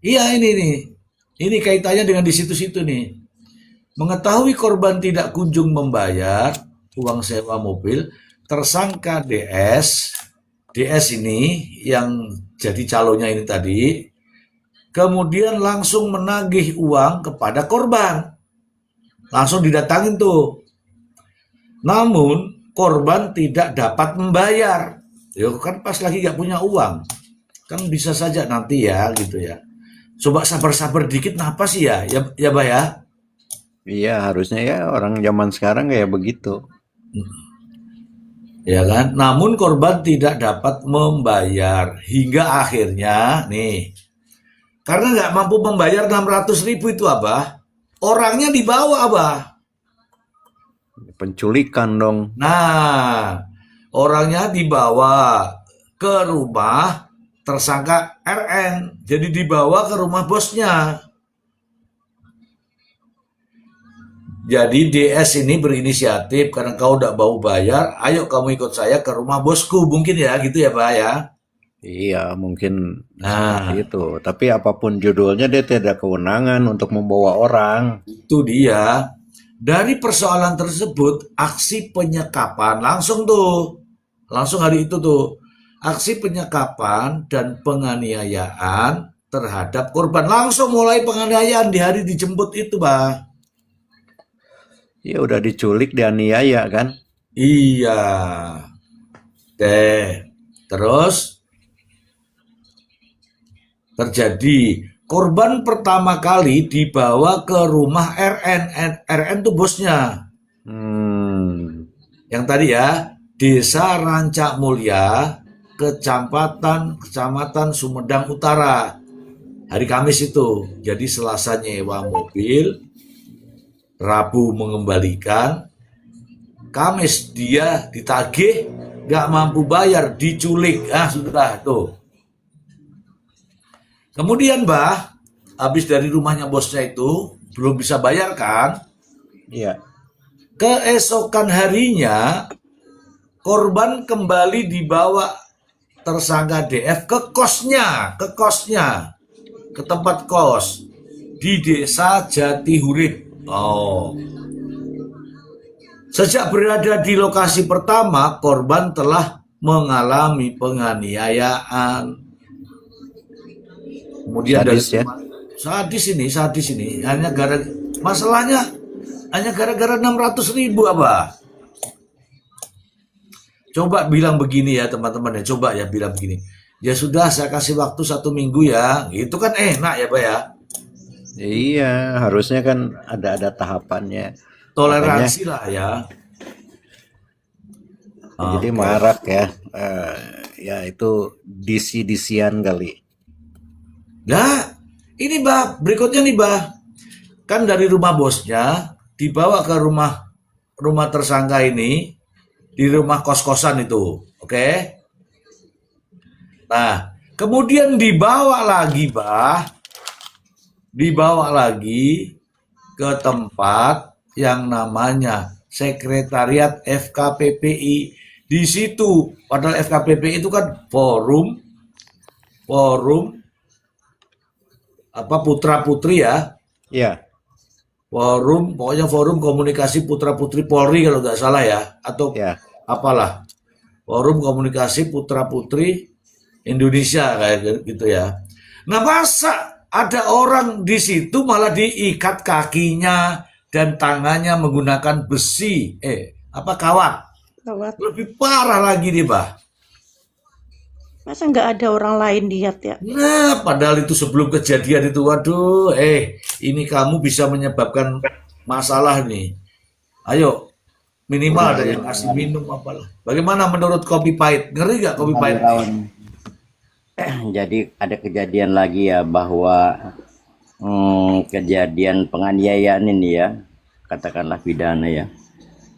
Iya ini nih. Ini kaitannya dengan di situ-situ nih. Mengetahui korban tidak kunjung membayar uang sewa mobil, tersangka DS ini yang jadi calonnya ini tadi, kemudian langsung menagih uang kepada korban. Langsung didatangin tuh. Namun korban tidak dapat membayar. Ya kan pas lagi gak punya uang. Kan bisa saja nanti ya gitu ya. Coba sabar-sabar dikit kenapa sih ya? Ya, Pak ya. Iya harusnya ya orang zaman sekarang kayak begitu. Ya kan? Namun korban tidak dapat membayar hingga akhirnya nih. Karena nggak mampu membayar 600.000 itu, Abah. Orangnya dibawa, Abah. Penculikan dong. Nah, orangnya dibawa ke rumah tersangka RN. Jadi dibawa ke rumah bosnya. Jadi DS ini berinisiatif karena kau udah mau bayar, ayo kamu ikut saya ke rumah bosku. Mungkin ya gitu ya, Pak ya. Iya mungkin seperti Nah, itu. Tapi apapun judulnya dia tidak kewenangan untuk membawa orang. itu dia. Dari persoalan tersebut, aksi penyekapan langsung hari itu tuh, aksi penyekapan dan penganiayaan terhadap korban. Langsung mulai penganiayaan di hari dijemput itu, Pak. Ya udah diculik dianiaya kan. Iya. Terus terjadi korban pertama kali dibawa ke rumah RN. RN tuh bosnya. Hmm. Yang tadi ya, Desa Rancak Mulia, Kecamatan Sumedang Utara. Hari Kamis itu. Jadi Selasa nyewa mobil, Rabu mengembalikan, Kamis dia ditagih, nggak mampu bayar, diculik. Sudah tuh. Kemudian Mbah, habis dari rumahnya bosnya itu, belum bisa bayar kan? Iya. Keesokan harinya, korban kembali dibawa tersangka DF ke kosnya, ke tempat kos di desa Jatihurip. Sejak berada di lokasi pertama, korban telah mengalami penganiayaan. Kemudian Sadis ya. sadis ini masalahnya hanya gara-gara 600.000 apa? Coba bilang begini ya teman-teman ya, coba ya bilang begini. Ya sudah, saya kasih waktu 1 minggu ya, itu kan enak ya Pak ya. Iya, harusnya kan ada tahapannya. Makanya Toleransi lah ya. jadi Oke. marak ya. Ya itu disi-disian kali. Nah, ini Mbah, berikutnya nih Mbah. Kan dari rumah bosnya dibawa ke rumah tersangka ini, di rumah kos-kosan itu. Oke. Nah, kemudian dibawa lagi ke tempat yang namanya Sekretariat FKPPI. Di situ, padahal FKPPI itu kan forum putra putri ya, Iya, pokoknya forum komunikasi putra putri Polri kalau nggak salah ya, atau ya. apalah, forum komunikasi putra putri Indonesia kayak gitu ya. Nah, masa ada orang di situ malah diikat kakinya dan tangannya menggunakan besi, kawat. Lewat. Lebih parah lagi nih, Bah. Masa nggak ada orang lain lihat ya? Nah, padahal itu sebelum kejadian itu, waduh, ini kamu bisa menyebabkan masalah nih. Ayo, minimal ada yang kasih minum apalah. Bagaimana menurut Kopi Pahit? Ngeri gak Kopi Pahit? Jadi ada kejadian lagi ya bahwa kejadian penganiayaan ini ya, katakanlah pidana ya,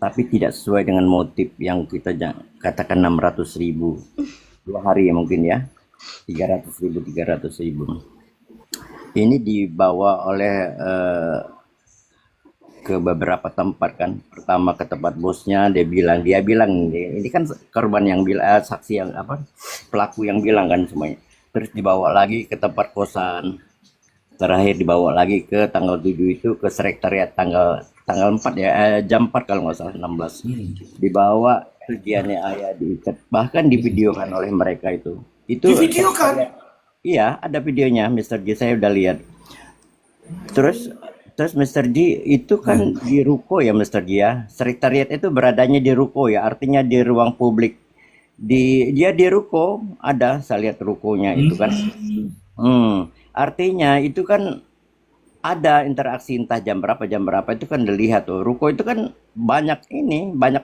tapi tidak sesuai dengan motif yang kita katakan 600.000. 2 hari ya mungkin ya, 300.000. Ini dibawa oleh ke beberapa tempat kan. Pertama ke tempat bosnya, dia bilang ini kan korban yang bilang, saksi yang pelaku yang bilang kan semuanya. Terus dibawa lagi ke tempat kosan. Terakhir dibawa lagi ke tanggal 7 itu ke sekretariat tanggal 4 ya, jam 4 kalau nggak salah, 16. Dibawa, tujuannya ayah diikat, bahkan divideokan oleh mereka itu. Di video kan? Iya, ada videonya, Mr. J, saya udah lihat. Terus Mr. J itu kan di ruko ya, Mr. J ya. Sekretariat itu beradanya di ruko ya, artinya di ruang publik. Dia di ruko, ada, saya lihat rukonya itu kan. Artinya itu kan ada interaksi entah jam berapa itu kan dilihat tuh. Ruko itu kan banyak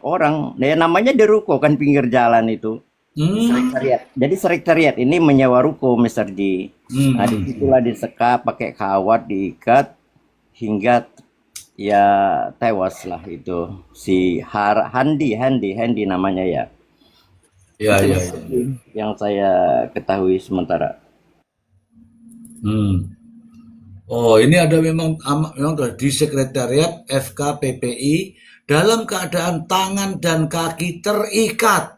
orang. Ya namanya di ruko kan pinggir jalan itu. Sekretariat. Jadi sekretariat ini menyewa ruko, Mr. J. Nah, disitulah disekap pakai kawat, diikat hingga ya tewas lah itu si Handi namanya ya. Iya. Yang saya ketahui sementara. Oh, ini ada memang di Sekretariat FKPPI dalam keadaan tangan dan kaki terikat.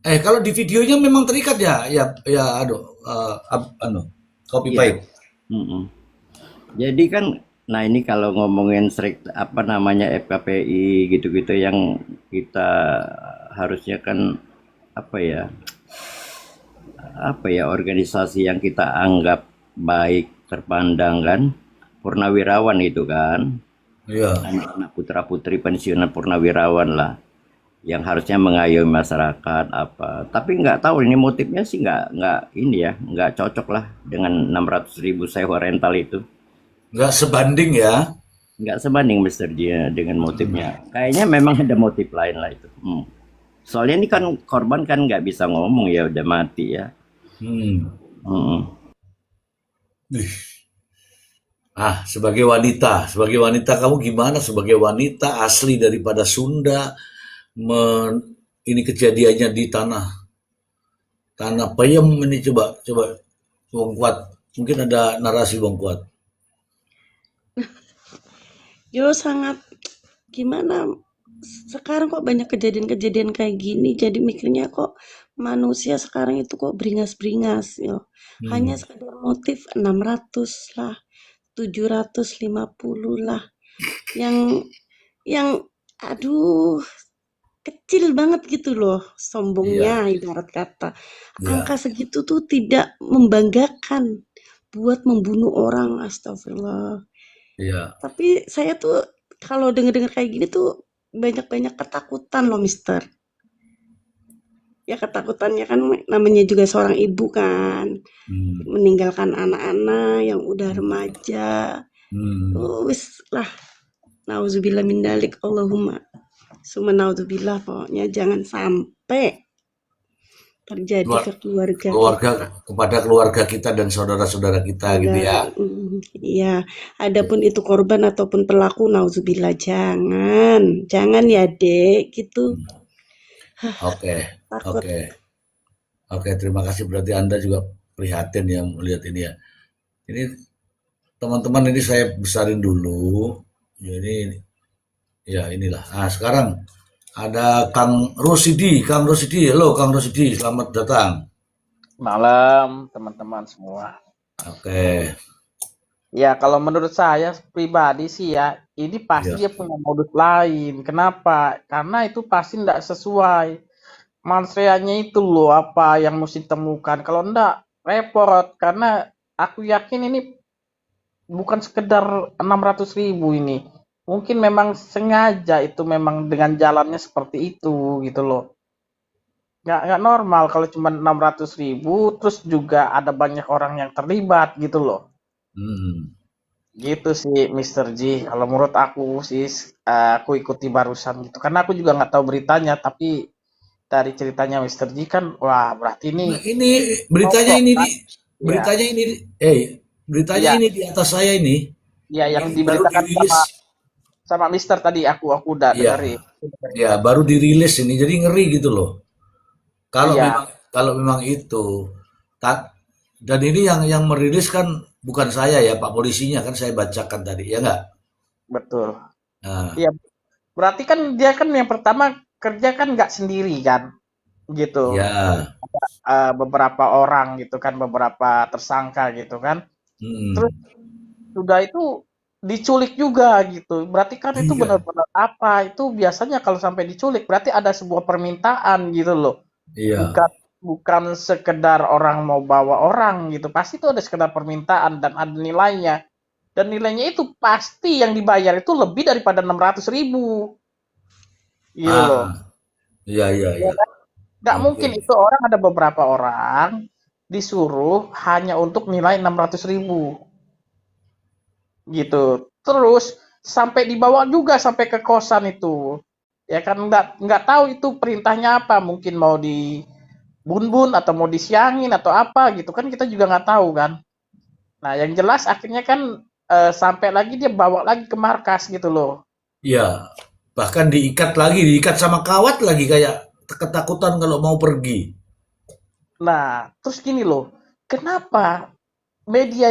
Kalau di videonya memang terikat ya, Kopi Iya. Pahit. Jadi kan, nah ini kalau ngomongin FKPI gitu-gitu yang kita harusnya kan organisasi yang kita anggap baik, terpandang kan, purnawirawan itu kan, Iya. anak putra putri pensiunan purnawirawan lah, yang harusnya mengayomi masyarakat tapi nggak tahu ini motifnya sih nggak cocok lah dengan 600.000 sewa rental itu, Nggak sebanding ya. nggak sebanding Mr. Dia dengan motifnya. Kayaknya memang ada motif lain lah itu. Soalnya ini kan korban kan nggak bisa ngomong ya, udah mati ya. Hmm. Mm. Ih. Sebagai wanita kamu gimana? Sebagai wanita asli daripada Sunda, ini kejadiannya di tanah Peyem ini, coba Bung Kuat. Mungkin ada narasi Bung Kuat. Yo sangat gimana, sekarang kok banyak kejadian-kejadian kayak gini, jadi mikirnya kok manusia sekarang itu kok beringas-beringas yo. Hanya Hmm. sekedar motif 600 lah, 750 lah. Yang aduh, kecil banget gitu loh sombongnya, Iya, ibarat kata. Angka iya, segitu tuh tidak membanggakan buat membunuh orang, astagfirullah. iya. Tapi saya tuh kalau denger-denger kayak gini tuh banyak-banyak ketakutan loh, Mister. Ya ketakutannya kan namanya juga seorang ibu kan, Hmm. meninggalkan anak-anak yang udah remaja. Hmm. Oh, wis lah, nauzubillah min dalik, Allahumma summa naudzubillah, pokoknya jangan sampai terjadi Keluar- ke keluarga Keluarga, kita. kepada keluarga kita dan saudara-saudara kita gitu ya. Saudara, iya. Adapun itu korban ataupun pelaku, nauzubillah, jangan ya dek, gitu. Oke, Takut. oke, oke. Terima kasih. Berarti Anda juga prihatin yang melihat ini ya. Ini teman-teman, ini saya besarin dulu. Ya, ini ya inilah. Sekarang ada Kang Rosidi. Halo Kang Rosidi, selamat datang. Malam, teman-teman semua. Oke, Ya, kalau menurut saya pribadi sih ya, ini pasti ya. dia punya modus lain. Kenapa? Karena itu pasti tidak sesuai. Mansreanya itu loh apa yang mesti temukan. Kalau enggak, repot. Karena aku yakin ini bukan sekedar 600.000 ini. Mungkin memang sengaja itu memang dengan jalannya seperti itu gitu loh. Nggak normal kalau cuma 600.000, terus juga ada banyak orang yang terlibat gitu loh. Hmm. Gitu sih Mister G. Kalau menurut aku sih aku ikuti barusan gitu. Karena aku juga nggak tahu beritanya, tapi dari ceritanya Mister G kan, wah berarti ini Nah, ini beritanya sosok ini kan? Iya, beritanya ini beritanya iya, ini di atas saya ini. iya yang Ini baru diberitakan dirilis. sama Mister tadi aku udah Iya, dengerin. ya baru dirilis ini. Jadi ngeri gitu loh. Kalau Iya, memang kalau memang itu tak, dan ini yang merilis kan bukan saya ya, Pak polisinya kan saya bacakan tadi ya nggak? betul. Nah, Iya, berarti kan dia kan yang pertama kerja kan nggak sendiri kan, gitu. ya, Beberapa orang gitu kan, beberapa tersangka gitu kan. Terus hmm, sudah itu diculik juga gitu. Berarti kan itu iya, benar-benar apa? Itu biasanya kalau sampai diculik berarti ada sebuah permintaan gitu loh. iya, Bukan bukan sekedar orang mau bawa orang gitu. Pasti itu ada sekedar permintaan dan ada nilainya. Dan nilainya itu pasti yang dibayar itu lebih daripada 600.000 gitu loh. iya, iya, Ya iya, kan? Nggak oke, mungkin itu orang, ada beberapa orang disuruh hanya untuk nilai 600.000 gitu. Terus sampai dibawa juga sampai ke kosan itu. Ya kan nggak tahu itu perintahnya apa, mungkin mau di bun-bun atau mau disiangin atau apa gitu kan kita juga nggak tahu kan. Nah, yang jelas akhirnya kan sampai lagi dia bawa lagi ke markas gitu loh. iya. Bahkan diikat sama kawat lagi kayak ketakutan kalau mau pergi. Nah, terus gini loh. Kenapa media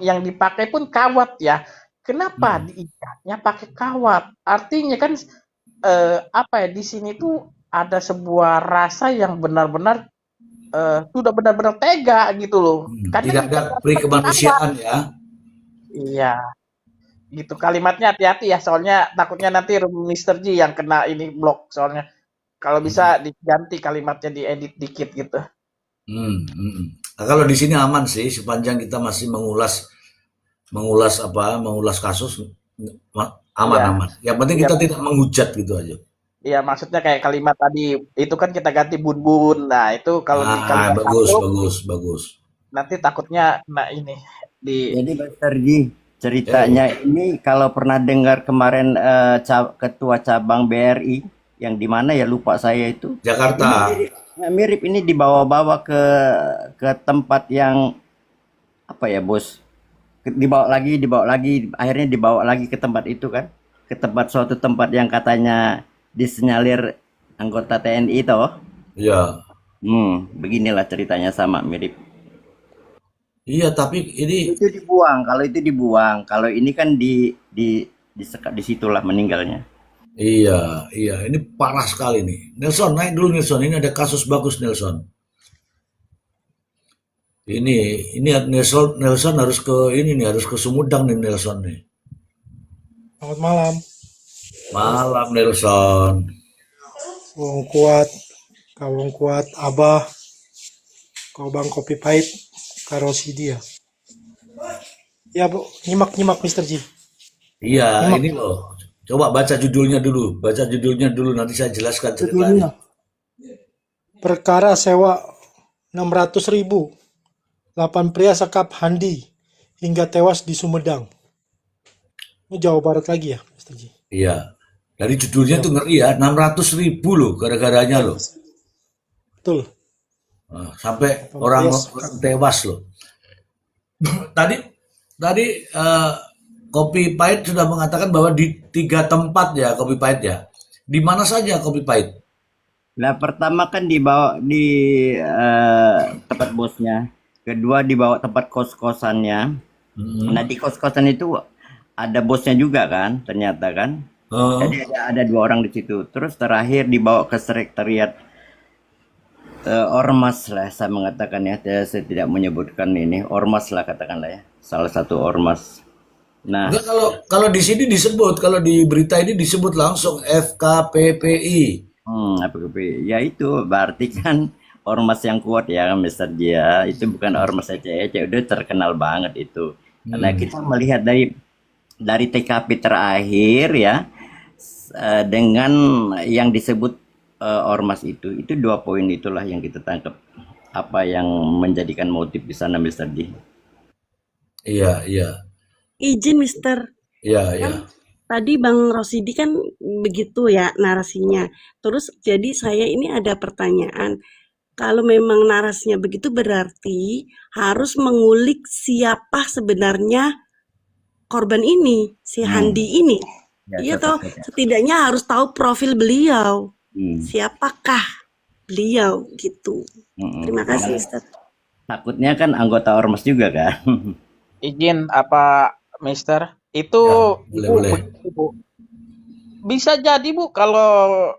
yang dipakai pun kawat ya? Kenapa Hmm, diikatnya pakai kawat? Artinya kan apa ya, di sini tuh ada sebuah rasa yang benar-benar sudah benar-benar tega gitu loh. Karena Tidak ada ngikatnya peri pakai kawat. kemanusiaan ya. Iya, gitu kalimatnya hati-hati ya, soalnya takutnya nanti Mister G yang kena ini blok soalnya. Kalau bisa Hmm, diganti kalimatnya, diedit dikit gitu. hmm. Nah, kalau di sini aman sih sepanjang kita masih mengulas kasus, Iya, aman-aman. Yang penting iya, kita tidak menghujat gitu aja. iya maksudnya kayak kalimat tadi itu kan kita ganti bun-bun. Nah, itu kalau di kalimat Bagus, satu bagus, bagus. nanti takutnya kena ini di Jadi Mas Sergi, Eh, ceritanya ini kalau pernah dengar kemarin Ketua Cabang BRI yang di mana ya lupa saya itu. Jakarta. Mirip ini dibawa-bawa ke tempat yang apa ya bos? Dibawa lagi, akhirnya dibawa lagi ke tempat itu kan, ke tempat suatu tempat yang katanya disenyalir anggota TNI toh. Ya. Beginilah ceritanya sama mirip. Iya, tapi ini Itu dibuang, kalau itu dibuang, kalau ini kan disekat di situlah meninggalnya. iya, ini parah sekali nih. Nelson, naik dulu Nelson. Ini ada kasus bagus Nelson. Ini Nelson harus ke ini nih, harus ke Sumedang nih Nelson nih. Selamat malam, Malam Nelson. Wong kuat, Abah, kau bang kopi pahit, karo si dia. Ya bu, nyimak Mister Ji. Iya, Nyimak ini loh. Coba baca judulnya dulu. Nanti saya jelaskan judulnya. ceritanya. Perkara sewa 600.000, 8 pria sekap Handi hingga tewas di Sumedang. Ini Jawa Barat lagi ya, Mister Ji. Iya. Dari judulnya tuh ngeri ya, 600.000 loh gara-garanya loh. Betul. Nah, sampai 8 orang pria sekap. tewas loh. Tadi Kopi Pahit sudah mengatakan bahwa di 3 tempat ya Kopi Pahit ya. Di mana saja Kopi Pahit? Nah, pertama kan dibawa di tempat bosnya, kedua dibawa tempat kos-kosannya. Nah, di kos-kosan itu ada bosnya juga kan, ternyata kan. Oh, Jadi ada 2 orang di situ. Terus terakhir dibawa ke sekretariat ormas lah, saya mengatakan ya. Saya tidak menyebutkan ini, ormas lah katakanlah ya. Salah satu ormas. Nah, enggak, kalau di sini disebut, kalau di berita ini disebut langsung FKPPI. ya itu berarti kan ormas yang kuat ya, Mister Jia. Itu bukan ormas ecek-ecek, udah terkenal banget itu. Karena kita melihat dari TKP terakhir ya, dengan yang disebut ormas itu 2 poin itulah yang kita tangkap. Apa yang menjadikan motif di sana, Mister J. Iya. Izin Mister, Iya. tadi Bang Rosidi kan begitu ya narasinya. Terus jadi saya ini ada pertanyaan. Kalau memang narasinya begitu berarti harus mengulik siapa sebenarnya korban ini, si Handi ini. Ya, Iya toh, cocok. setidaknya harus tahu profil beliau. Siapakah beliau gitu. Terima kasih Mister. Takutnya kan anggota ormas juga kan. Izin apa Mister? Itu Ya, Bu, boleh. begitu, Bu. Bisa jadi Bu kalau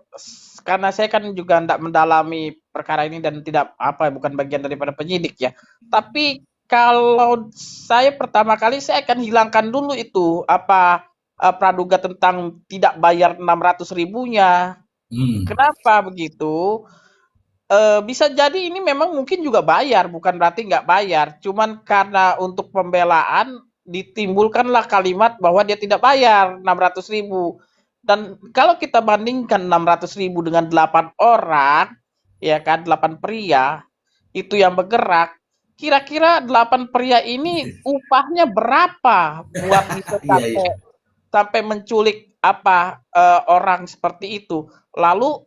karena saya kan juga tidak mendalami perkara ini dan bukan bagian daripada penyidik ya. Tapi kalau saya pertama kali saya akan hilangkan dulu itu praduga tentang tidak bayar 600.000-nya. Kenapa begitu? Bisa jadi ini memang mungkin juga bayar, bukan berarti nggak bayar. Cuman karena untuk pembelaan ditimbulkanlah kalimat bahwa dia tidak bayar 600.000. Dan kalau kita bandingkan 600.000 dengan 8 orang, ya kan, 8 pria itu yang bergerak, kira-kira 8 pria ini upahnya berapa buat bisa Iya. sampai menculik orang seperti itu. Lalu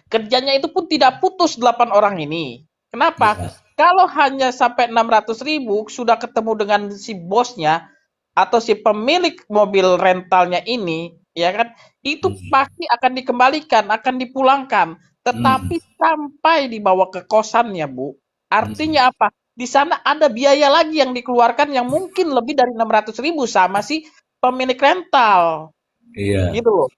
kerjanya itu pun tidak putus 8 orang ini. Kenapa? Iya. Kalau hanya sampai 600.000 sudah ketemu dengan si bosnya atau si pemilik mobil rentalnya ini, ya kan, itu pasti akan dikembalikan, akan dipulangkan. Tetapi sampai dibawa ke kosannya, Bu, artinya apa? Di sana ada biaya lagi yang dikeluarkan yang mungkin lebih dari 600.000 sama si pemilik rental. Iya. Gitu loh.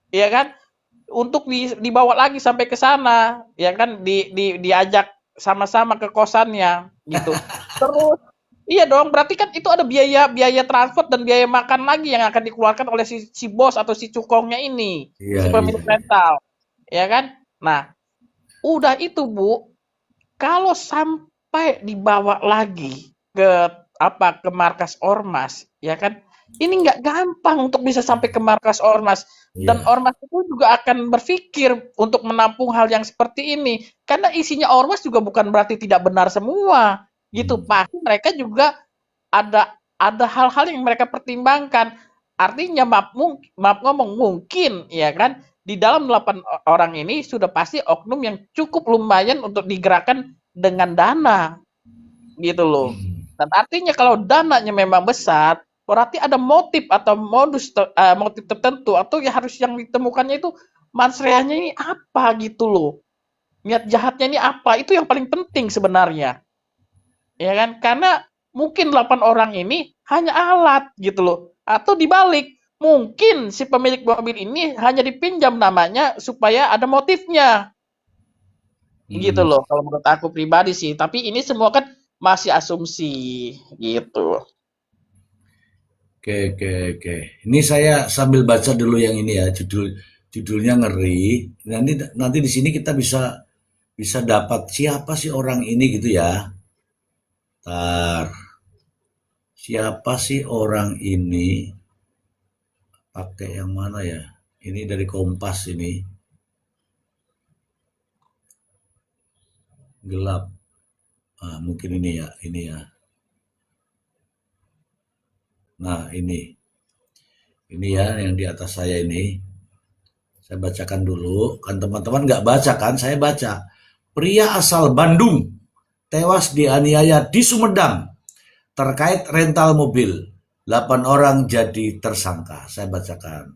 Ya kan? Untuk dibawa lagi sampai ke sana, ya kan, diajak sama-sama ke kosannya gitu. Terus iya dong, berarti kan itu ada biaya transport dan biaya makan lagi yang akan dikeluarkan oleh si bos atau si cukongnya ini, Iya. si pemilik rental. Ya kan? Nah, udah itu Bu, kalau sampai dibawa lagi ke markas ormas, ya kan? Ini nggak gampang untuk bisa sampai ke markas ormas. Dan ormas itu juga akan berpikir untuk menampung hal yang seperti ini. Karena isinya ormas juga bukan berarti tidak benar semua. Gitu. Pasti mereka juga ada hal-hal yang mereka pertimbangkan. Artinya maaf ngomong mungkin ya kan di dalam 8 orang ini sudah pasti oknum yang cukup lumayan untuk digerakkan dengan dana, gitu loh. Dan artinya kalau dananya memang besar, berarti ada motif atau motif tertentu, atau ya harus yang ditemukannya itu mansreanya ini apa gitu loh. Niat jahatnya ini apa? Itu yang paling penting sebenarnya. Ya kan? Karena mungkin 8 orang ini hanya alat gitu loh. Atau dibalik, mungkin si pemilik mobil ini hanya dipinjam namanya supaya ada motifnya. Gitu loh kalau menurut aku pribadi sih. Tapi ini semua kan masih asumsi gitu. Oke, oke, oke. Ini saya sambil baca dulu yang ini ya, judulnya ngeri. Nanti di sini kita bisa bisa dapat siapa sih orang ini gitu ya. Siapa sih orang ini? Pakai yang mana ya? Ini dari Kompas ini. Gelap. Mungkin ini ya, ini ya. Nah, ini. Ini ya yang di atas saya ini. Saya bacakan dulu. Kan teman-teman nggak baca kan? Saya baca. Pria asal Bandung tewas dianiaya di Sumedang terkait rental mobil. 8 orang jadi tersangka. Saya bacakan.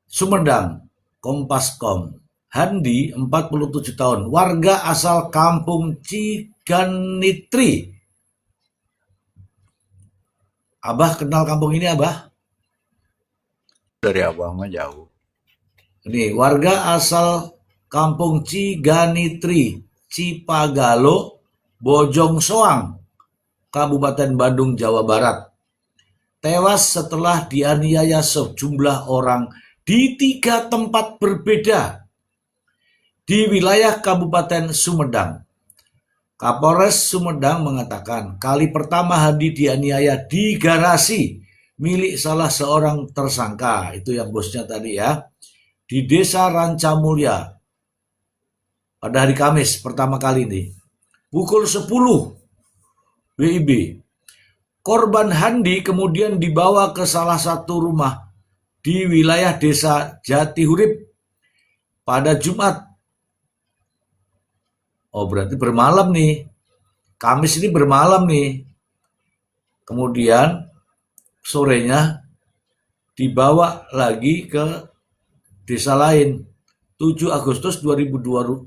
Sumedang, Kompas.com. Handi, 47 tahun, warga asal Kampung Ciganitri. Abah kenal kampung ini, Abah? Dari Abah mah jauh. Ini warga asal Kampung Ciganitri, Cipagalo, Bojong Soang, Kabupaten Bandung, Jawa Barat. Tewas setelah dianiaya sejumlah orang di 3 tempat berbeda di wilayah Kabupaten Sumedang. Kapolres Sumedang mengatakan kali pertama Hadi dianiaya di garasi milik salah seorang tersangka, itu yang bosnya tadi ya, di Desa Rancamulya pada hari Kamis pertama kali ini, pukul 10 WIB. Korban Handi kemudian dibawa ke salah satu rumah di wilayah Desa Jatihurip pada Jumat. Oh, berarti bermalam nih. Kamis ini bermalam nih. Kemudian sorenya dibawa lagi ke desa lain. 7 Agustus 2026.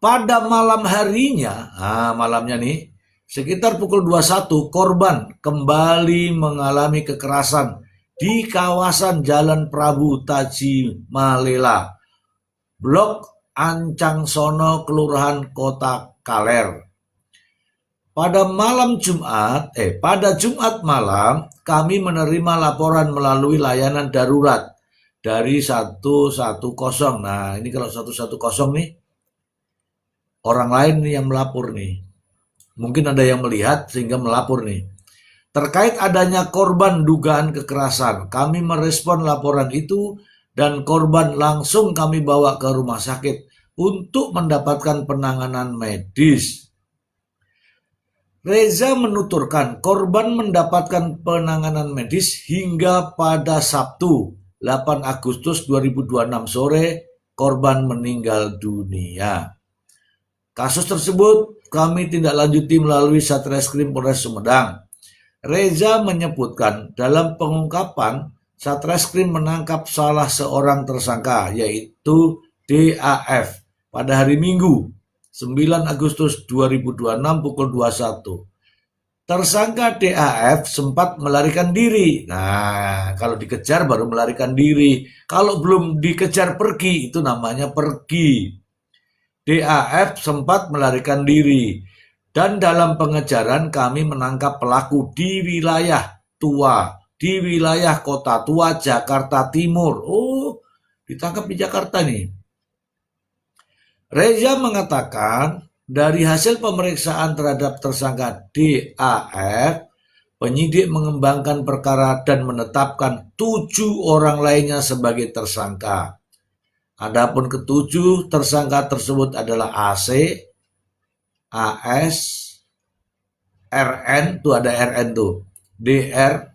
Pada malam harinya, malamnya nih, sekitar pukul 21, korban kembali mengalami kekerasan di kawasan Jalan Prabu Taji Malela, Blok Ancang Sono, Kelurahan Kota Kaler. Pada Jumat malam, kami menerima laporan melalui layanan darurat dari 110. Nah, ini kalau 110 nih, orang lain nih yang melapor nih. Mungkin ada yang melihat sehingga melapor nih. Terkait adanya korban dugaan kekerasan, kami merespon laporan itu dan korban langsung kami bawa ke rumah sakit untuk mendapatkan penanganan medis. Reza menuturkan korban mendapatkan penanganan medis hingga pada Sabtu 8 Agustus 2026 sore korban meninggal dunia. Kasus tersebut kami tindak lanjuti melalui Satreskrim Polres Sumedang. Reza menyebutkan dalam pengungkapan Satreskrim menangkap salah seorang tersangka yaitu DAF pada hari Minggu 9 Agustus 2026 pukul 21. Tersangka DAF sempat melarikan diri. Nah, kalau dikejar baru melarikan diri. Kalau belum dikejar pergi, itu namanya pergi. DAF sempat melarikan diri. Dan dalam pengejaran kami menangkap pelaku di wilayah Tua, di wilayah Kota Tua, Jakarta Timur. Oh, ditangkap di Jakarta nih. Reza mengatakan dari hasil pemeriksaan terhadap tersangka DAF, penyidik mengembangkan perkara dan menetapkan 7 orang lainnya sebagai tersangka. Adapun ketujuh tersangka tersebut adalah AC, AS, RN, tuh ada RN tuh, DR,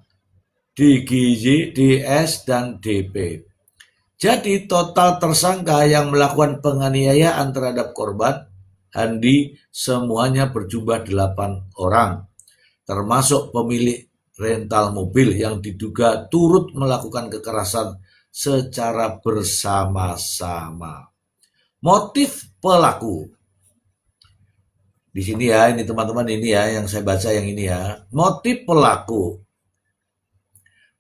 DGY, DS, dan DP. Jadi total tersangka yang melakukan penganiayaan terhadap korban Handi semuanya berjumlah 8 orang, termasuk pemilik rental mobil yang diduga turut melakukan kekerasan secara bersama-sama. Motif pelaku. Di sini ya, ini teman-teman, ini ya yang saya baca yang ini ya. Motif pelaku.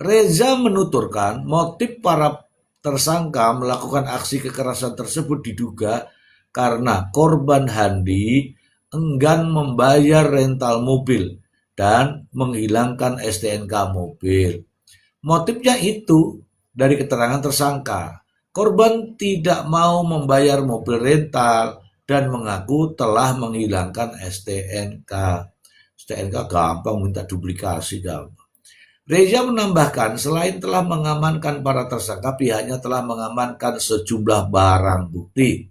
Reza menuturkan motif para tersangka melakukan aksi kekerasan tersebut diduga karena korban Handi enggan membayar rental mobil dan menghilangkan STNK mobil. Motifnya itu dari keterangan tersangka. Korban tidak mau membayar mobil rental dan mengaku telah menghilangkan STNK. STNK gampang, minta duplikasi gampang. Reza menambahkan selain telah mengamankan para tersangka, pihaknya telah mengamankan sejumlah barang bukti.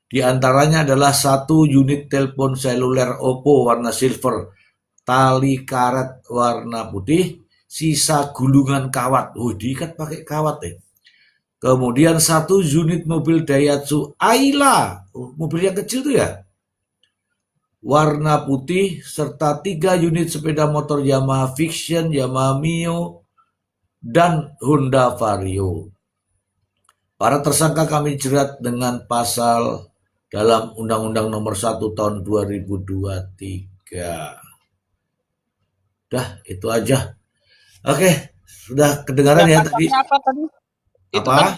Di antaranya adalah 1 unit telepon seluler Oppo warna silver, tali karet warna putih, sisa gulungan kawat. Diikat pakai kawat ya. Kemudian 1 unit mobil Daihatsu Ayla, mobil yang kecil tuh ya, warna putih, serta 3 unit sepeda motor Yamaha Fiction, Yamaha Mio, dan Honda Vario. Para tersangka kami jerat dengan pasal dalam Undang-Undang Nomor 1 Tahun 2023. Udah, itu aja. Oke, sudah kedengaran ya tadi. Pasalnya apa tadi? Apa?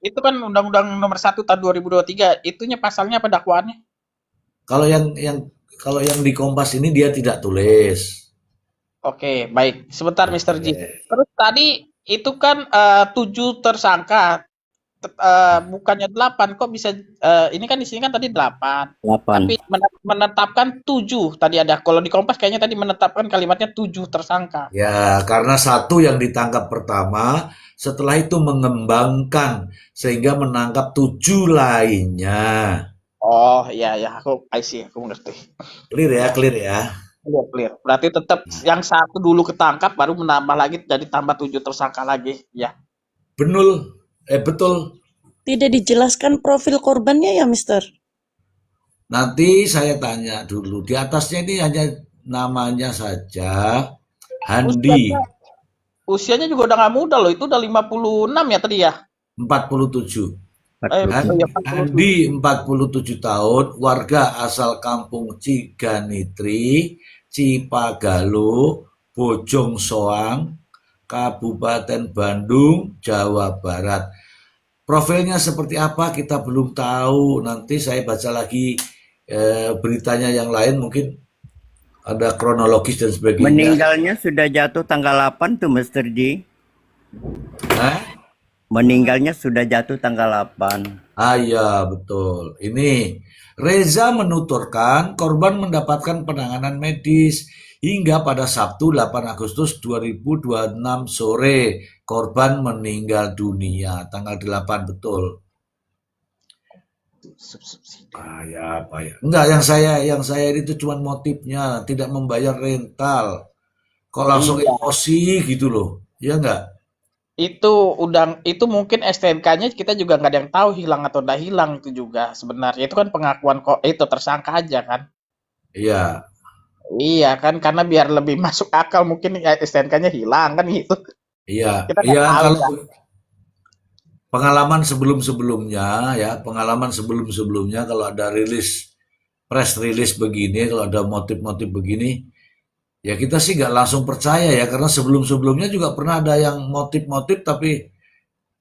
Itu kan Undang-Undang Nomor 1 Tahun 2023. Itunya pasalnya apa dakwaannya? Kalau yang di Kompas ini dia tidak tulis. Oke, baik. Sebentar, Mr. G. Oke. Terus tadi itu kan 7 tersangka, bukannya 8, kok bisa ini kan di sini kan tadi 8. 8. Tapi menetapkan 7 tadi ada. Kalau di Kompas kayaknya tadi menetapkan kalimatnya 7 tersangka. Ya, karena 1 yang ditangkap pertama, setelah itu mengembangkan sehingga menangkap 7 lainnya. Oh, iya ya, aku mengerti. Clear ya, clear ya. Clear. Berarti tetap yang 1 dulu ketangkap baru menambah lagi jadi tambah 7 tersangka lagi, ya. Betul. Tidak dijelaskan profil korbannya ya, Mister? Nanti saya tanya dulu. Di atasnya ini hanya namanya saja Handi, Usianya juga udah nggak muda loh, itu udah 56 ya tadi ya? 47. 47. Iya, 47. Handi 47 tahun, warga asal Kampung Ciganitri, Cipagalo, Bojong Soang, Kabupaten Bandung, Jawa Barat. Profilnya seperti apa kita belum tahu. Nanti saya baca lagi beritanya yang lain, mungkin ada kronologis dan sebagainya. Meninggalnya sudah jatuh tanggal 8 tuh Mr. G. Hah? Meninggalnya sudah jatuh tanggal 8. Ya, betul. Ini Reza menuturkan korban mendapatkan penanganan medis hingga pada Sabtu 8 Agustus 2026 sore korban meninggal dunia tanggal 8 betul. Ya. Enggak, yang saya itu cuma motifnya tidak membayar rental. Kok langsung emosi gitu loh. Ya enggak? Itu mungkin STNK-nya kita juga nggak ada yang tahu hilang atau udah hilang itu juga sebenarnya. Itu kan pengakuan kok itu tersangka aja kan. Iya. Iya kan, karena biar lebih masuk akal mungkin STNK-nya hilang kan gitu. Iya. Kita nggak tahu Kalau kan. pengalaman sebelum-sebelumnya kalau ada press release begini, kalau ada motif-motif begini, ya kita sih nggak langsung percaya ya, karena sebelum-sebelumnya juga pernah ada yang motif-motif tapi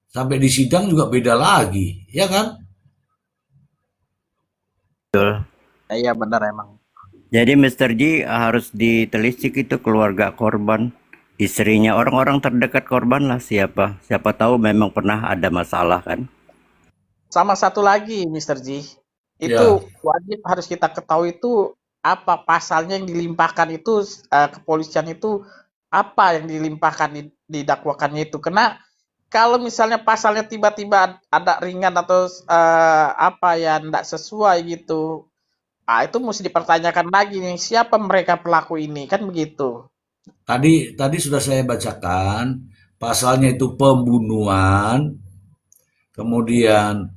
sampai di sidang juga beda lagi, ya kan? Betul. Iya benar emang. Jadi Mr. G harus ditelisik itu keluarga korban, istrinya, orang-orang terdekat korban lah, siapa tahu memang pernah ada masalah kan. Sama satu lagi Mr. G, itu wajib harus kita ketahui itu apa pasalnya yang dilimpahkan itu kepolisian itu apa yang dilimpahkan didakwakannya itu. Karena kalau misalnya pasalnya tiba-tiba ada ringan atau apa yang tidak sesuai gitu, itu mesti dipertanyakan lagi nih siapa mereka pelaku ini kan begitu. Tadi sudah saya bacakan, pasalnya itu pembunuhan, kemudian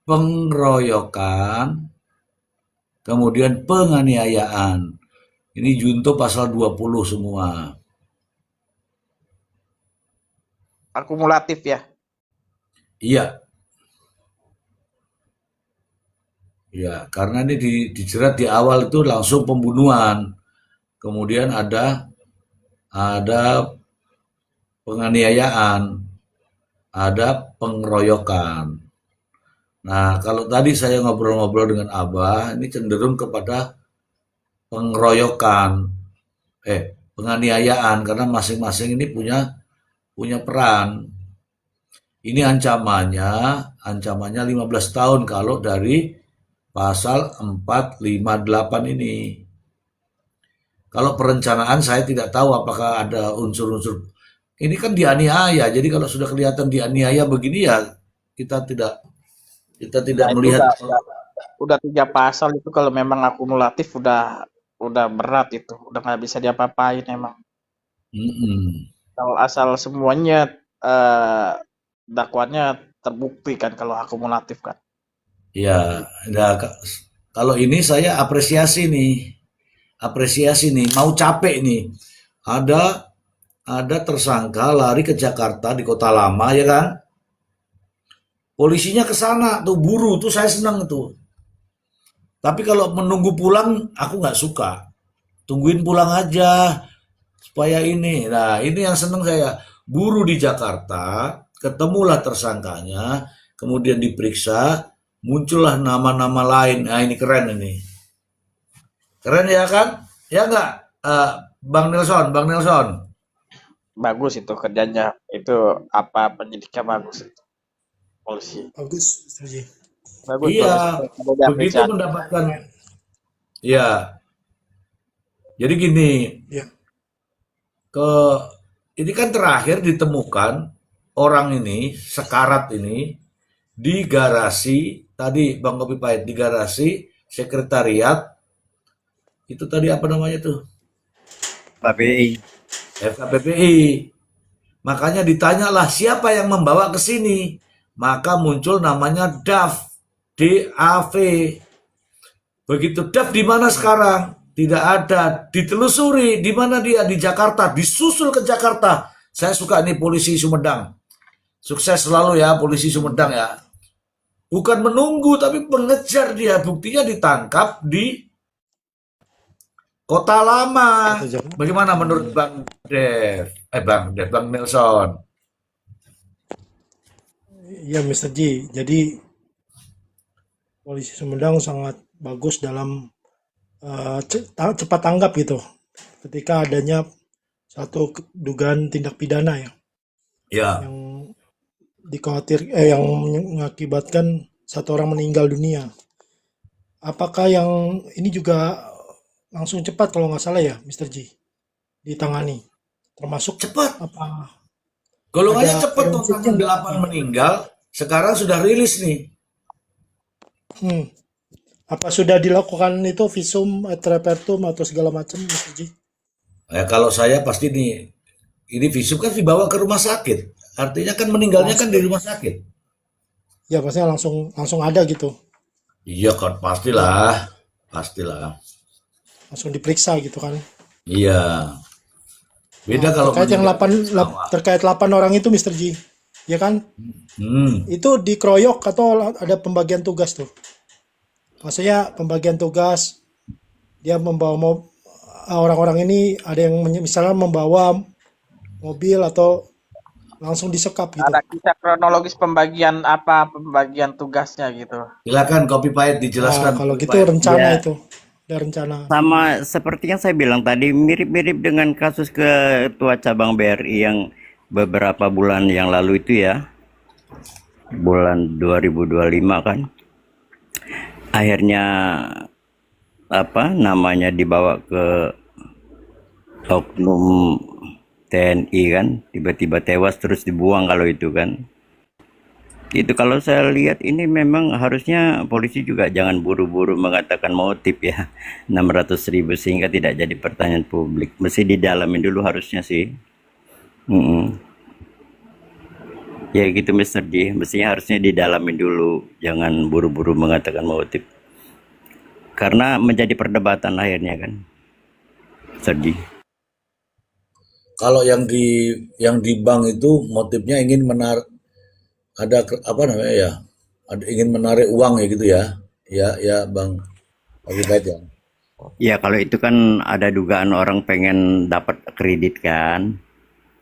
pengeroyokan, kemudian penganiayaan. Ini junto pasal 20 semua. Akumulatif ya. Iya, iya, karena ini dijerat di awal itu langsung pembunuhan. Kemudian ada penganiayaan, ada pengeroyokan. Nah, kalau tadi saya ngobrol-ngobrol dengan Abah, ini cenderung kepada pengeroyokan, penganiayaan karena masing-masing ini punya punya peran. Ini ancamannya 15 tahun kalau dari pasal 458 ini. Kalau perencanaan saya tidak tahu apakah ada unsur-unsur. Ini kan dianiaya, jadi kalau sudah kelihatan dianiaya begini ya kita tidak Nah, itu melihat. udah 3 pasal itu kalau memang akumulatif udah berat itu, udah nggak bisa diapa-apain emang. Mm-mm. Kalau asal semuanya dakwaannya terbukti kan kalau akumulatif kan. Ya, nah, kalau ini saya apresiasi nih, mau capek nih. Ada tersangka lari ke Jakarta di Kota Lama ya kan? Polisinya ke sana tuh buru tuh saya senang tuh. Tapi kalau menunggu pulang aku nggak suka. Tungguin pulang aja supaya ini. Nah, ini yang senang saya. Buru di Jakarta, ketemulah tersangkanya, kemudian diperiksa, muncullah nama-nama lain. Nah, ini keren ini. Keren ya kan? Ya nggak? Eh, Bang Nelson. Bagus itu kerjanya, itu apa penyidiknya bagus itu polisi. Bagus, Mr. Ji. Bagus Iya, bagus. Ada begitu diapresiasi. mendapatkan. Ya, jadi gini, Ya, ke ini kan terakhir ditemukan orang ini, sekarat ini, di garasi, tadi Bang Kopi Pahit, di garasi sekretariat, itu tadi apa namanya tuh? KPI. FKPPI. Makanya ditanyalah siapa yang membawa ke sini. Maka muncul namanya DAV. DAV. Begitu DAV di mana sekarang? Tidak ada. Ditelusuri di mana dia di Jakarta, disusul ke Jakarta. Saya suka nih polisi Sumedang. Sukses selalu ya polisi Sumedang ya. Bukan menunggu tapi mengejar dia. Buktinya ditangkap di Kota Lama. kata Jakarta. Bagaimana menurut Bang Dev? Bang Nelson. Ya, Mr. Ji. Jadi polisi Sumedang sangat bagus dalam cepat tanggap gitu. Ketika adanya satu dugaan tindak pidana ya, Ya, yang yang mengakibatkan satu orang meninggal dunia. Apakah yang ini juga langsung cepat kalau nggak salah ya, Mr. Ji, ditangani? Termasuk cepat. apa Golongannya ada cepat tuh forensiknya nggak? 8 meninggal. Sekarang sudah rilis nih. Hmm. Apa sudah dilakukan itu visum et repertum atau segala macam, Mr. Ji? Kalau saya pasti nih, ini visum kan dibawa ke rumah sakit. Artinya kan meninggalnya kan di Langsung, rumah sakit. ya pastinya langsung ada gitu, Iya kan, pastilah. Pastilah. langsung diperiksa gitu kan. Iya. Beda Nah, kalau terkait yang meninggal di sawah. terkait 8 orang itu, Mr. Ji, ya kan? Hmm. Itu dikeroyok atau ada pembagian tugas tuh? Maksudnya pembagian tugas, dia membawa orang-orang ini ada yang misalnya membawa mobil atau langsung disekap gitu. Ada kisah kronologis pembagian tugasnya gitu. Silakan Kopi Pahit Nah, dijelaskan kalau Kopi gitu Pahit. rencana Ya, itu, ada rencana. sama seperti yang saya bilang tadi, mirip-mirip dengan kasus ketua cabang BRI yang beberapa bulan yang lalu itu ya, bulan 2025 kan. Akhirnya apa namanya dibawa ke oknum TNI kan, tiba-tiba tewas terus dibuang kalau itu kan. Itu kalau saya lihat ini memang harusnya polisi juga jangan buru-buru mengatakan motif ya 600.000 sehingga tidak jadi pertanyaan publik. Mesti didalamin dulu harusnya sih. Mm-mm. Ya gitu Mr. J, mestinya harusnya didalamin dulu, jangan buru-buru mengatakan motif. Karena menjadi perdebatan akhirnya kan, Mr. J. Kalau yang di bank itu motifnya ingin menarik, ada apa namanya ya, ada ingin menarik uang ya gitu ya, ya Bang Akibat ya. Ya kalau itu kan ada dugaan orang pengen dapat kredit kan,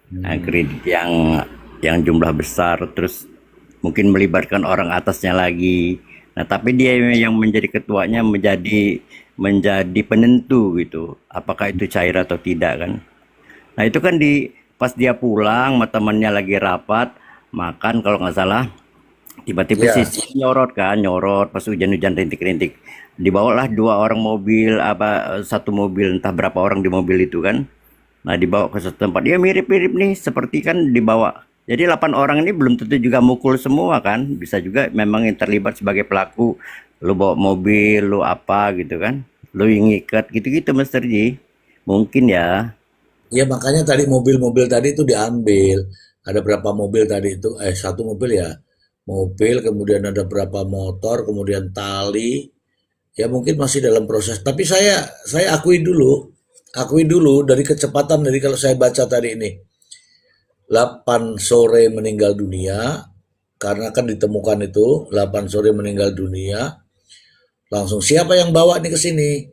nah, kredit yang jumlah besar, terus mungkin melibatkan orang atasnya lagi. Nah, tapi dia yang menjadi ketuanya menjadi penentu gitu. Apakah itu cair atau tidak kan? Nah, itu kan pas dia pulang, sama temannya lagi rapat, makan kalau nggak salah, tiba-tiba Ya, si nyorot pas hujan-hujan rintik-rintik. Dibawalah 2 orang mobil, satu mobil, entah berapa orang di mobil itu kan. Nah, dibawa ke satu tempat. Ya mirip-mirip nih, seperti kan dibawa. Jadi 8 orang ini belum tentu juga mukul semua kan. Bisa juga memang yang terlibat sebagai pelaku. Lu bawa mobil, lu apa gitu kan. Lu yang ngikat gitu-gitu Mr. J. Mungkin ya. ya makanya tadi mobil-mobil tadi itu diambil. Ada berapa mobil tadi itu? Satu mobil ya. Mobil, kemudian ada berapa motor, kemudian tali. Ya mungkin masih dalam proses. Tapi saya akui dulu dari kecepatan dari kalau saya baca tadi ini. 8 sore meninggal dunia karena kan ditemukan itu 8 sore meninggal dunia. Langsung siapa yang bawa nih ke sini?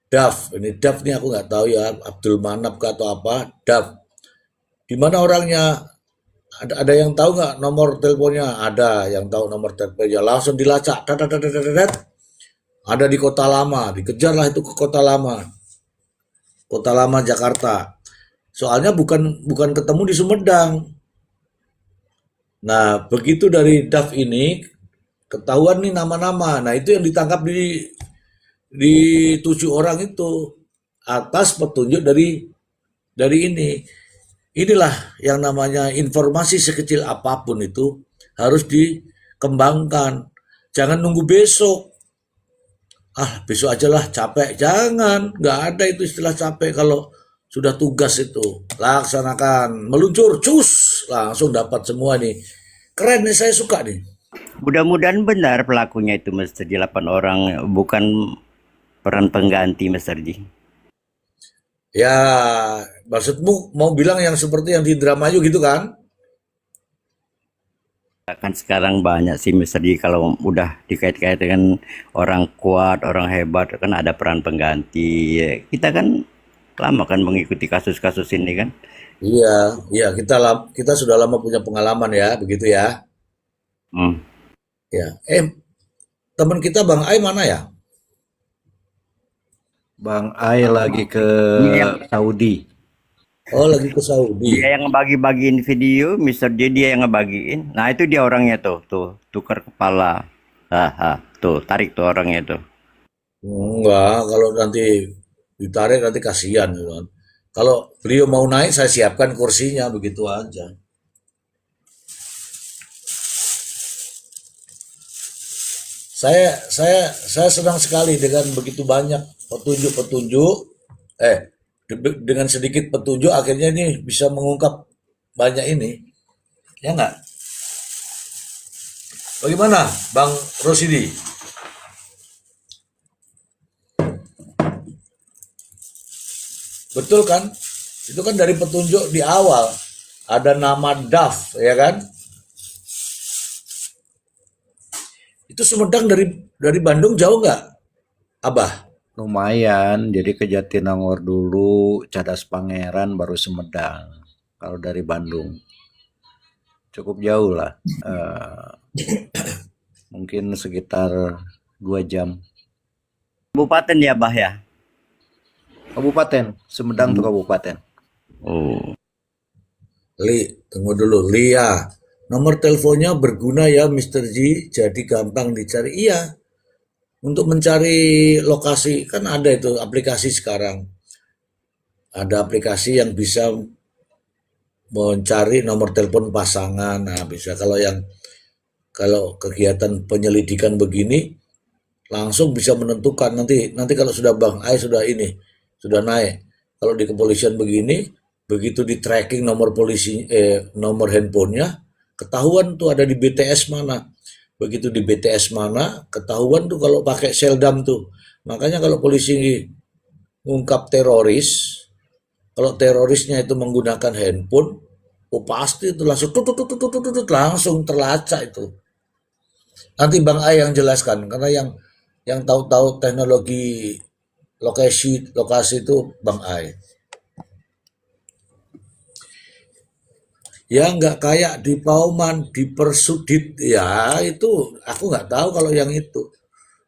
Daf nih aku nggak tahu ya, Abdul Manap kah atau apa? Daf. Di mana orangnya? Ada yang tahu nggak nomor teleponnya? Ada yang tahu nomor teleponnya. Langsung dilacak. Ada di Kota Lama, dikejarlah itu ke Kota Lama. Kota Lama Jakarta. Soalnya bukan ketemu di Sumedang. Nah, begitu dari DAF ini ketahuan nih nama-nama. Nah, itu yang ditangkap di 7 orang itu atas petunjuk dari ini. Inilah yang namanya informasi sekecil apapun itu harus dikembangkan. Jangan nunggu besok. Besok aja lah capek. Jangan, nggak ada itu istilah capek kalau sudah tugas itu. Laksanakan, meluncur, cus, langsung dapat semua nih. Keren nih, saya suka nih. Mudah-mudahan benar pelakunya itu Mr. J 8 orang, bukan peran pengganti Mr. J. Ya, maksudmu mau bilang yang seperti yang di Indramayu gitu kan? Kan sekarang banyak sih Mr. J kalau udah dikait-kait dengan orang kuat, orang hebat kan ada peran pengganti. Ya, kita kan lama kan mengikuti kasus-kasus ini kan. Iya, iya kita sudah lama punya pengalaman ya, begitu ya. Hmm. Ya, teman kita Bang Ai mana ya? Bang Ai lagi ke Dia, Saudi. Oh, lagi ke Saudi. dia yang ngebagi-bagiin video, Mr. J dia yang ngebagiin. Nah itu dia orangnya tuh tukar kepala. Tuh tarik tuh orangnya tuh. Enggak, kalau nanti ditarik nanti kasihan gitu kan. Kalau beliau mau naik, saya siapkan kursinya begitu aja. Saya senang sekali dengan begitu banyak petunjuk-petunjuk, dengan sedikit petunjuk akhirnya ini bisa mengungkap banyak ini, ya nggak? Bagaimana, Bang Rosidi? Betul kan? Itu kan dari petunjuk di awal ada nama DAF, ya kan? Itu Sumedang dari Bandung jauh nggak, Abah? Lumayan, jadi ke Jatinangor dulu, Cadas Pangeran, baru Sumedang. Kalau dari Bandung, cukup jauh lah. Mungkin sekitar 2 jam. Kabupaten ya Bah ya. Kabupaten, Sumedang tuh kabupaten. Oh. Tunggu dulu, Lia. Nomor teleponnya berguna ya Mr. G, jadi gampang dicari. Iya, untuk mencari lokasi, kan ada itu aplikasi sekarang. Ada aplikasi yang bisa mencari nomor telepon pasangan. Nah, bisa kalau yang Kalau kegiatan penyelidikan begini langsung bisa menentukan nanti kalau sudah Bang Ai sudah naik. Kalau di kepolisian begini, begitu di tracking nomor handphonenya, ketahuan tuh ada di BTS mana. Begitu di BTS mana, ketahuan tuh kalau pakai seldam tuh. Makanya kalau polisi ngungkap teroris, kalau terorisnya itu menggunakan handphone, oh pasti itu langsung langsung terlacak itu. Nanti Bang Ai yang jelaskan karena yang tahu-tahu teknologi lokasi itu Bang Ai. Ya nggak kayak di Pauman, di Persudit, ya itu aku nggak tahu kalau yang itu.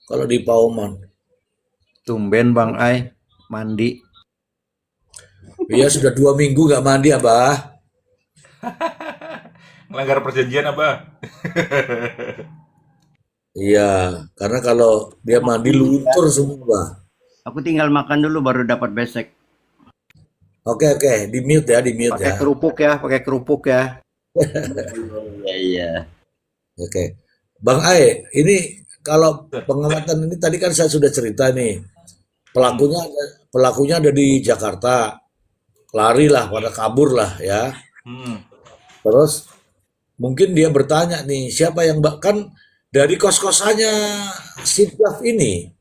Kalau di Pauman, Tumben Bang Ai mandi. ya sudah 2 minggu nggak mandi Abah. Melanggar perjanjian apa? Iya, karena kalau dia mandi luntur semua. Aku tinggal makan dulu baru dapat besek. Oke, di mute Pakai ya. kerupuk ya. Iya, iya. Oke. Bang Ai, ini kalau pengamatan ini tadi kan saya sudah cerita nih. Pelakunya ada di Jakarta. Lari lah, pada kabur lah ya. Hmm. Terus mungkin dia bertanya nih, siapa yang bahkan dari kos-kosannya si Daf ini.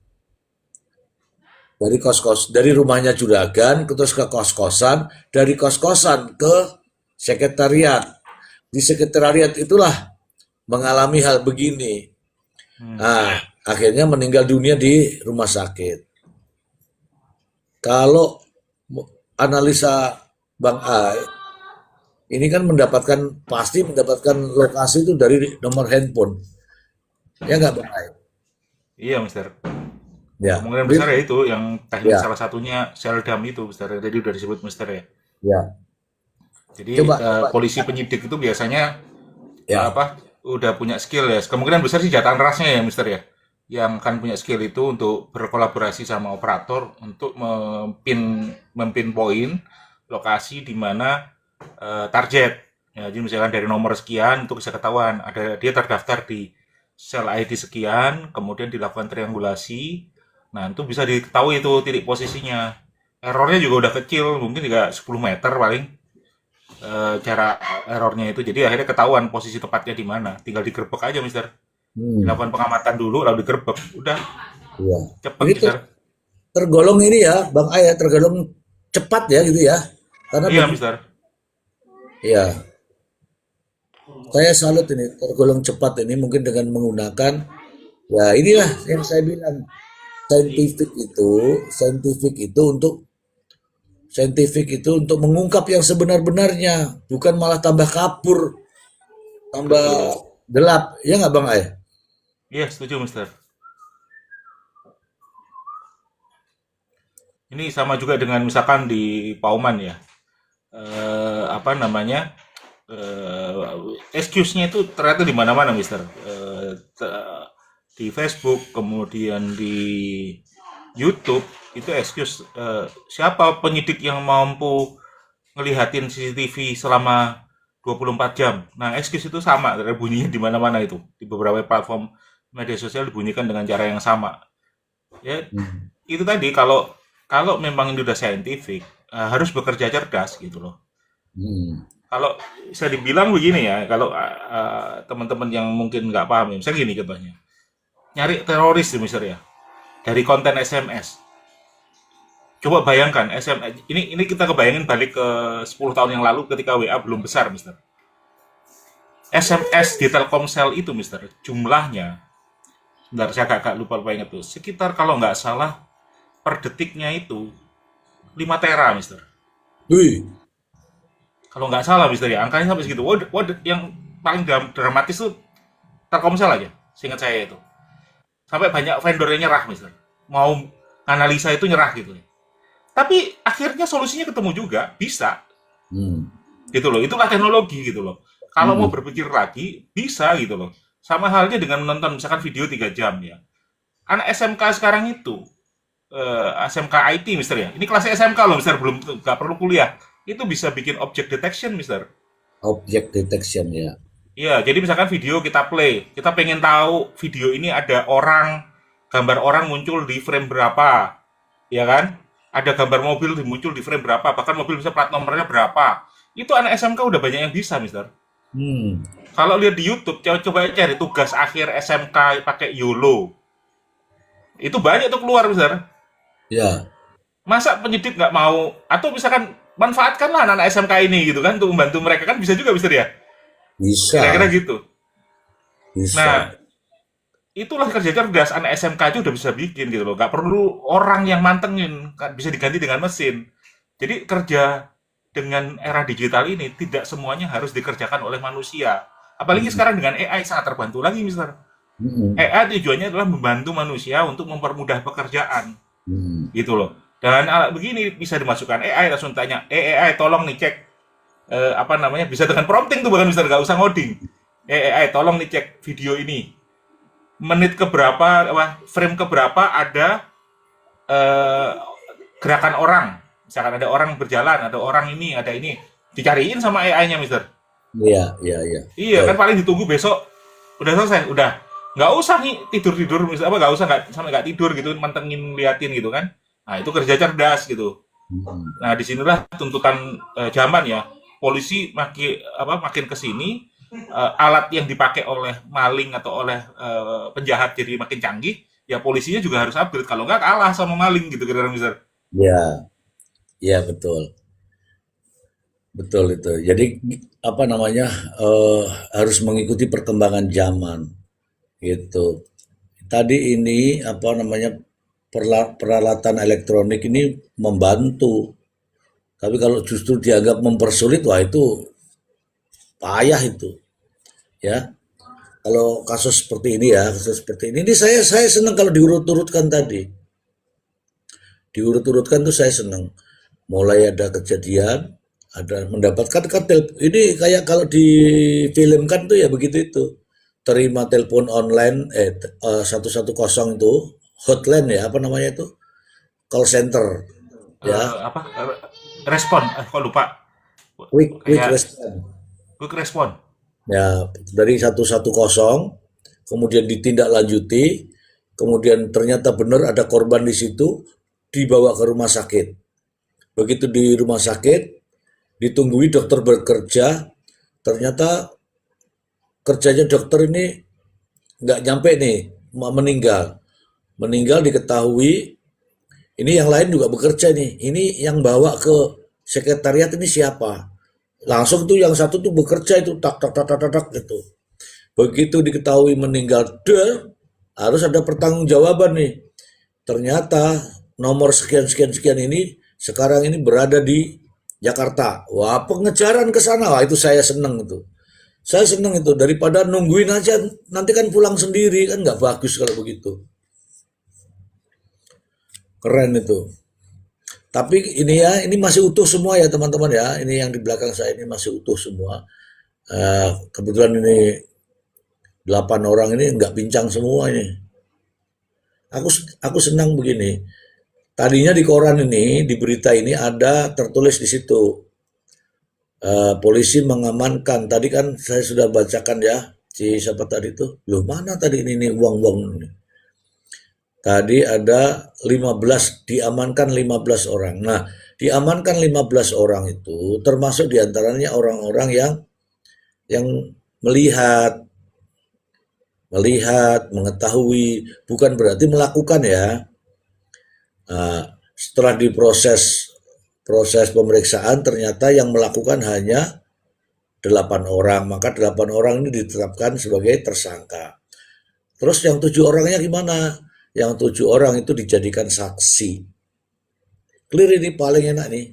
Dari rumahnya Juragan terus ke kos-kosan, dari kos-kosan ke sekretariat. Di sekretariat itulah mengalami hal begini. Nah, akhirnya meninggal dunia di rumah sakit. Kalau analisa Bang Ai, ini kan pasti mendapatkan lokasi itu dari nomor handphone. Ya nggak Bang Ai? Iya, Mister. Ya. Kemungkinan besar ya itu yang teknik Ya. salah satunya seldam itu, Mister. Jadi udah disebut Mister ya. Ya. Jadi Coba. polisi penyidik itu biasanya Ya. udah punya skill ya. Kemungkinan besar sih jatah rasnya ya, Mister ya. Yang akan punya skill itu untuk berkolaborasi sama operator untuk mempinpoint lokasi di mana target. Ya, jadi misalkan dari nomor sekian itu bisa ketahuan dia terdaftar di sel ID sekian, kemudian dilakukan triangulasi. Nah, itu bisa diketahui itu titik posisinya. Errornya juga udah kecil, mungkin juga 10 meter paling jarak errornya itu. Jadi akhirnya ketahuan posisi tepatnya di mana. Tinggal digerebek aja, Mister. Dilakukan pengamatan dulu, lalu digerebek. Udah, Iya. cepet, Ini Mister. tergolong ini ya, Bang Ai ya, tergolong cepat ya gitu ya. Karena Iya, Mister. ya, saya salut ini tergolong cepat ini mungkin dengan menggunakan ya inilah yang saya bilang scientific itu untuk mengungkap yang sebenar-benarnya, bukan malah tambah kapur, tambah gelap. Ya nggak Bang Ai? Iya, setuju, Mister. Ini sama juga dengan misalkan di Pauman ya. Apa namanya? Excuse-nya itu ternyata di mana-mana, Mister. Di Facebook, kemudian di YouTube itu excuse siapa penyidik yang mampu ngelihatin CCTV selama 24 jam. Nah, excuse itu sama, bunyinya di mana-mana itu. Di beberapa platform media sosial dibunyikan dengan cara yang sama. Ya, itu tadi kalau memang ini udah scientific, harus bekerja cerdas gitu loh. Kalau bisa dibilang begini ya, kalau teman-teman yang mungkin nggak paham, misalnya gini contohnya, nyari teroris misalnya dari konten SMS. Coba bayangkan SMS ini kita kebayangin balik ke 10 tahun yang lalu ketika WA belum besar, Mister. SMS di Telkomsel itu, Mister, jumlahnya, sebentar saya agak lupa ingat tuh, sekitar kalau nggak salah per detiknya itu 5 tera, Mister. Wih, Kalau nggak salah, Mister ya, angkanya sampai segitu. Yang paling dramatis tuh Telkomsel aja, seingat saya itu. Sampai banyak vendornya nyerah, Mister. Mau analisa itu nyerah gitu. Tapi akhirnya solusinya ketemu juga, bisa. Gitu loh, itulah teknologi gitu loh. Kalau mau berpikir lagi, bisa gitu loh. Sama halnya dengan menonton misalkan video 3 jam ya. Anak SMK sekarang itu, SMK IT, Mister ya. Ini kelas SMK loh, Mister, belum nggak perlu kuliah. Itu bisa bikin object detection, Mister. object detection ya. Iya, jadi misalkan video kita play, kita pengen tahu video ini ada orang, gambar orang muncul di frame berapa, ya kan? Ada gambar mobil muncul di frame berapa, bahkan mobil bisa plat nomornya berapa. Itu anak SMK udah banyak yang bisa, Mister. Hmm. Kalau lihat di YouTube, coba cari tugas akhir SMK pakai YOLO. Itu banyak tuh keluar, Mister. Ya, Masa penyidik nggak mau, atau misalkan manfaatkanlah anak-anak SMK ini gitu kan, untuk membantu mereka kan bisa juga, Mister ya? Kira-kira bisa, gitu. Nah, bisa. itulah kerja cerdas anak SMK aja udah bisa bikin gitu loh. Nggak perlu orang yang mantengin, kan bisa diganti dengan mesin. Jadi kerja dengan era digital ini tidak semuanya harus dikerjakan oleh manusia. Apalagi Hmm. sekarang dengan AI sangat terbantu lagi, Mister. Hmm. AI tujuannya adalah membantu manusia untuk mempermudah pekerjaan, Hmm. gitu loh. Dan begini bisa dimasukkan AI, langsung tanya, AI tolong nih cek apa namanya, bisa dengan prompting tuh bahkan, Mister, nggak usah ngoding. AI tolong nih cek video ini, menit keberapa, frame keberapa ada eh, gerakan orang. Misalkan ada orang berjalan, ada orang ini, ada ini. Dicariin sama AI-nya, Mister. Iya, iya, iya. Iya, kan Betul. paling ditunggu besok. Udah selesai, udah. Nggak usah nih tidur-tidur, misalnya apa, nggak usah, nggak, sampai nggak tidur gitu, mantengin, liatin gitu kan. Nah, itu kerja cerdas gitu. Hmm. Nah, disinilah tuntutan zaman ya. Polisi makin ke sini, alat yang dipakai oleh maling atau oleh penjahat jadi makin canggih, ya polisinya juga harus upgrade. Kalau nggak kalah sama maling gitu, kira-kira, Mister. Ya, ya betul, betul itu. Jadi apa namanya harus mengikuti perkembangan zaman gitu. Tadi ini apa namanya peralatan elektronik ini membantu, tapi kalau justru dianggap mempersulit, wah itu payah itu, ya. Kalau kasus seperti ini ya, kasus seperti ini saya senang kalau diurut-urutkan tadi, diurut-urutkan tuh saya senang. Mulai ada kejadian, ada mendapatkan kan ini kayak kalau difilmkan tuh ya begitu itu. Terima telepon online 110 itu hotline ya apa namanya itu call center ya Apa respon? Kok lupa? quick Kayak response quick respon. ya dari 110 kemudian ditindaklanjuti kemudian ternyata benar ada korban di situ dibawa ke rumah sakit. Begitu di rumah sakit ditunggui dokter bekerja ternyata kerjanya dokter ini nggak nyampe nih meninggal meninggal diketahui ini yang lain juga bekerja nih ini yang bawa ke sekretariat ini siapa langsung tuh yang satu tuh bekerja itu tak tak tak tak tak, tak gitu begitu diketahui meninggal harus ada pertanggungjawaban nih ternyata nomor sekian sekian sekian ini sekarang ini berada di Jakarta wah pengejaran ke sana wah itu saya seneng itu daripada nungguin aja nanti kan pulang sendiri kan nggak bagus kalau begitu keren itu tapi ini ya ini masih utuh semua ya teman-teman ya ini yang di belakang saya ini masih utuh semua. Kebetulan ini 8 orang ini nggak pincang semua ini aku senang begini tadinya di koran ini di berita ini ada tertulis di situ polisi mengamankan tadi kan saya sudah bacakan ya si siapa tadi itu loh mana tadi ini uang-uang ini tadi ada 15 diamankan 15 orang. Nah, diamankan 15 orang itu termasuk diantaranya orang-orang yang melihat, mengetahui, bukan berarti melakukan ya. Nah, setelah diproses pemeriksaan ternyata yang melakukan hanya 8 orang, maka 8 orang ini ditetapkan sebagai tersangka. Terus yang 7 orangnya gimana? Yang 7 orang itu dijadikan saksi. Clear ini paling enak nih.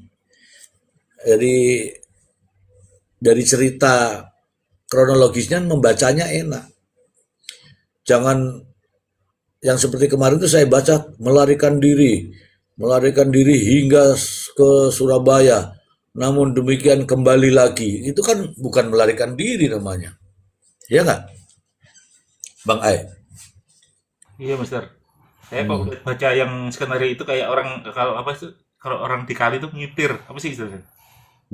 Dari cerita kronologisnya membacanya enak. Jangan yang seperti kemarin itu saya baca melarikan diri hingga ke Surabaya. Namun demikian kembali lagi. Itu kan bukan melarikan diri namanya. Ya nggak? Bang Ai? Iya, Mister. Saya kok baca yang skenario itu kayak orang kalau orang di kali itu ngitir apa sih istilahnya?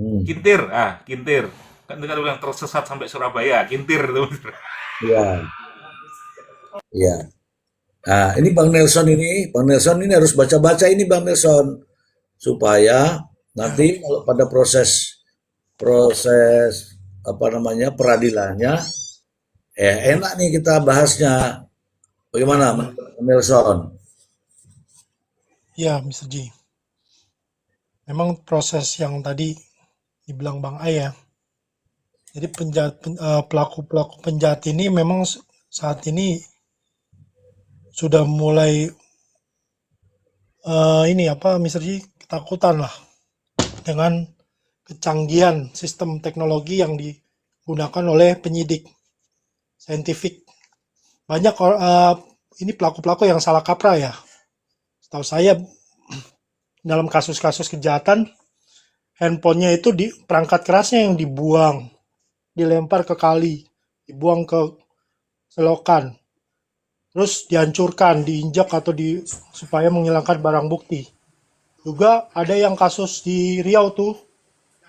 Hmm. Kintir, kintir. kan kita bilang tersesat sampai Surabaya, kintir tuh. Iya, iya. Nah, ini Bang Nelson ini harus baca-baca ini Bang Nelson supaya nanti kalau pada proses proses apa namanya peradilannya, enak nih kita bahasnya. Bagaimana, Bang Nelson? Ya, Mr. G. Memang proses yang tadi dibilang Bang A ya. Jadi pelaku-pelaku penjahat ini memang saat ini sudah mulai ini apa, Mr. G, ketakutan lah dengan kecanggihan sistem teknologi yang digunakan oleh penyidik saintifik. Banyak ini pelaku-pelaku yang salah kaprah ya. Setahu saya dalam kasus-kasus kejahatan, handphonenya itu di perangkat kerasnya yang dibuang, dilempar ke kali, dibuang ke selokan, terus dihancurkan, diinjak atau supaya menghilangkan barang bukti. Juga ada yang kasus di Riau tuh,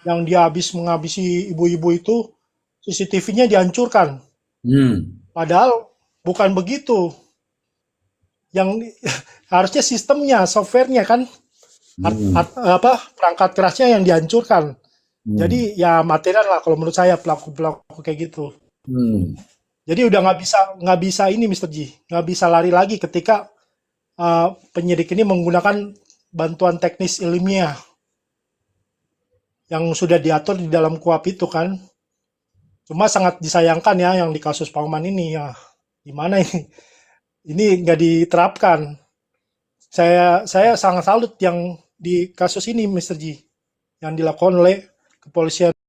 yang dia habis menghabisi ibu-ibu itu, CCTV-nya dihancurkan. Padahal bukan begitu. Yang harusnya sistemnya, softwarenya kan, perangkat kerasnya yang dihancurkan. Jadi ya material lah kalau menurut saya pelaku-pelaku kayak gitu. Jadi udah nggak bisa ini Mr. G, nggak bisa lari lagi ketika penyidik ini menggunakan bantuan teknis ilmiah yang sudah diatur di dalam KUHP itu kan. Cuma sangat disayangkan ya yang di kasus Pauman ini ya, gimana ini nggak diterapkan. Saya sangat salut yang di kasus ini Mr. G yang dilakukan oleh kepolisian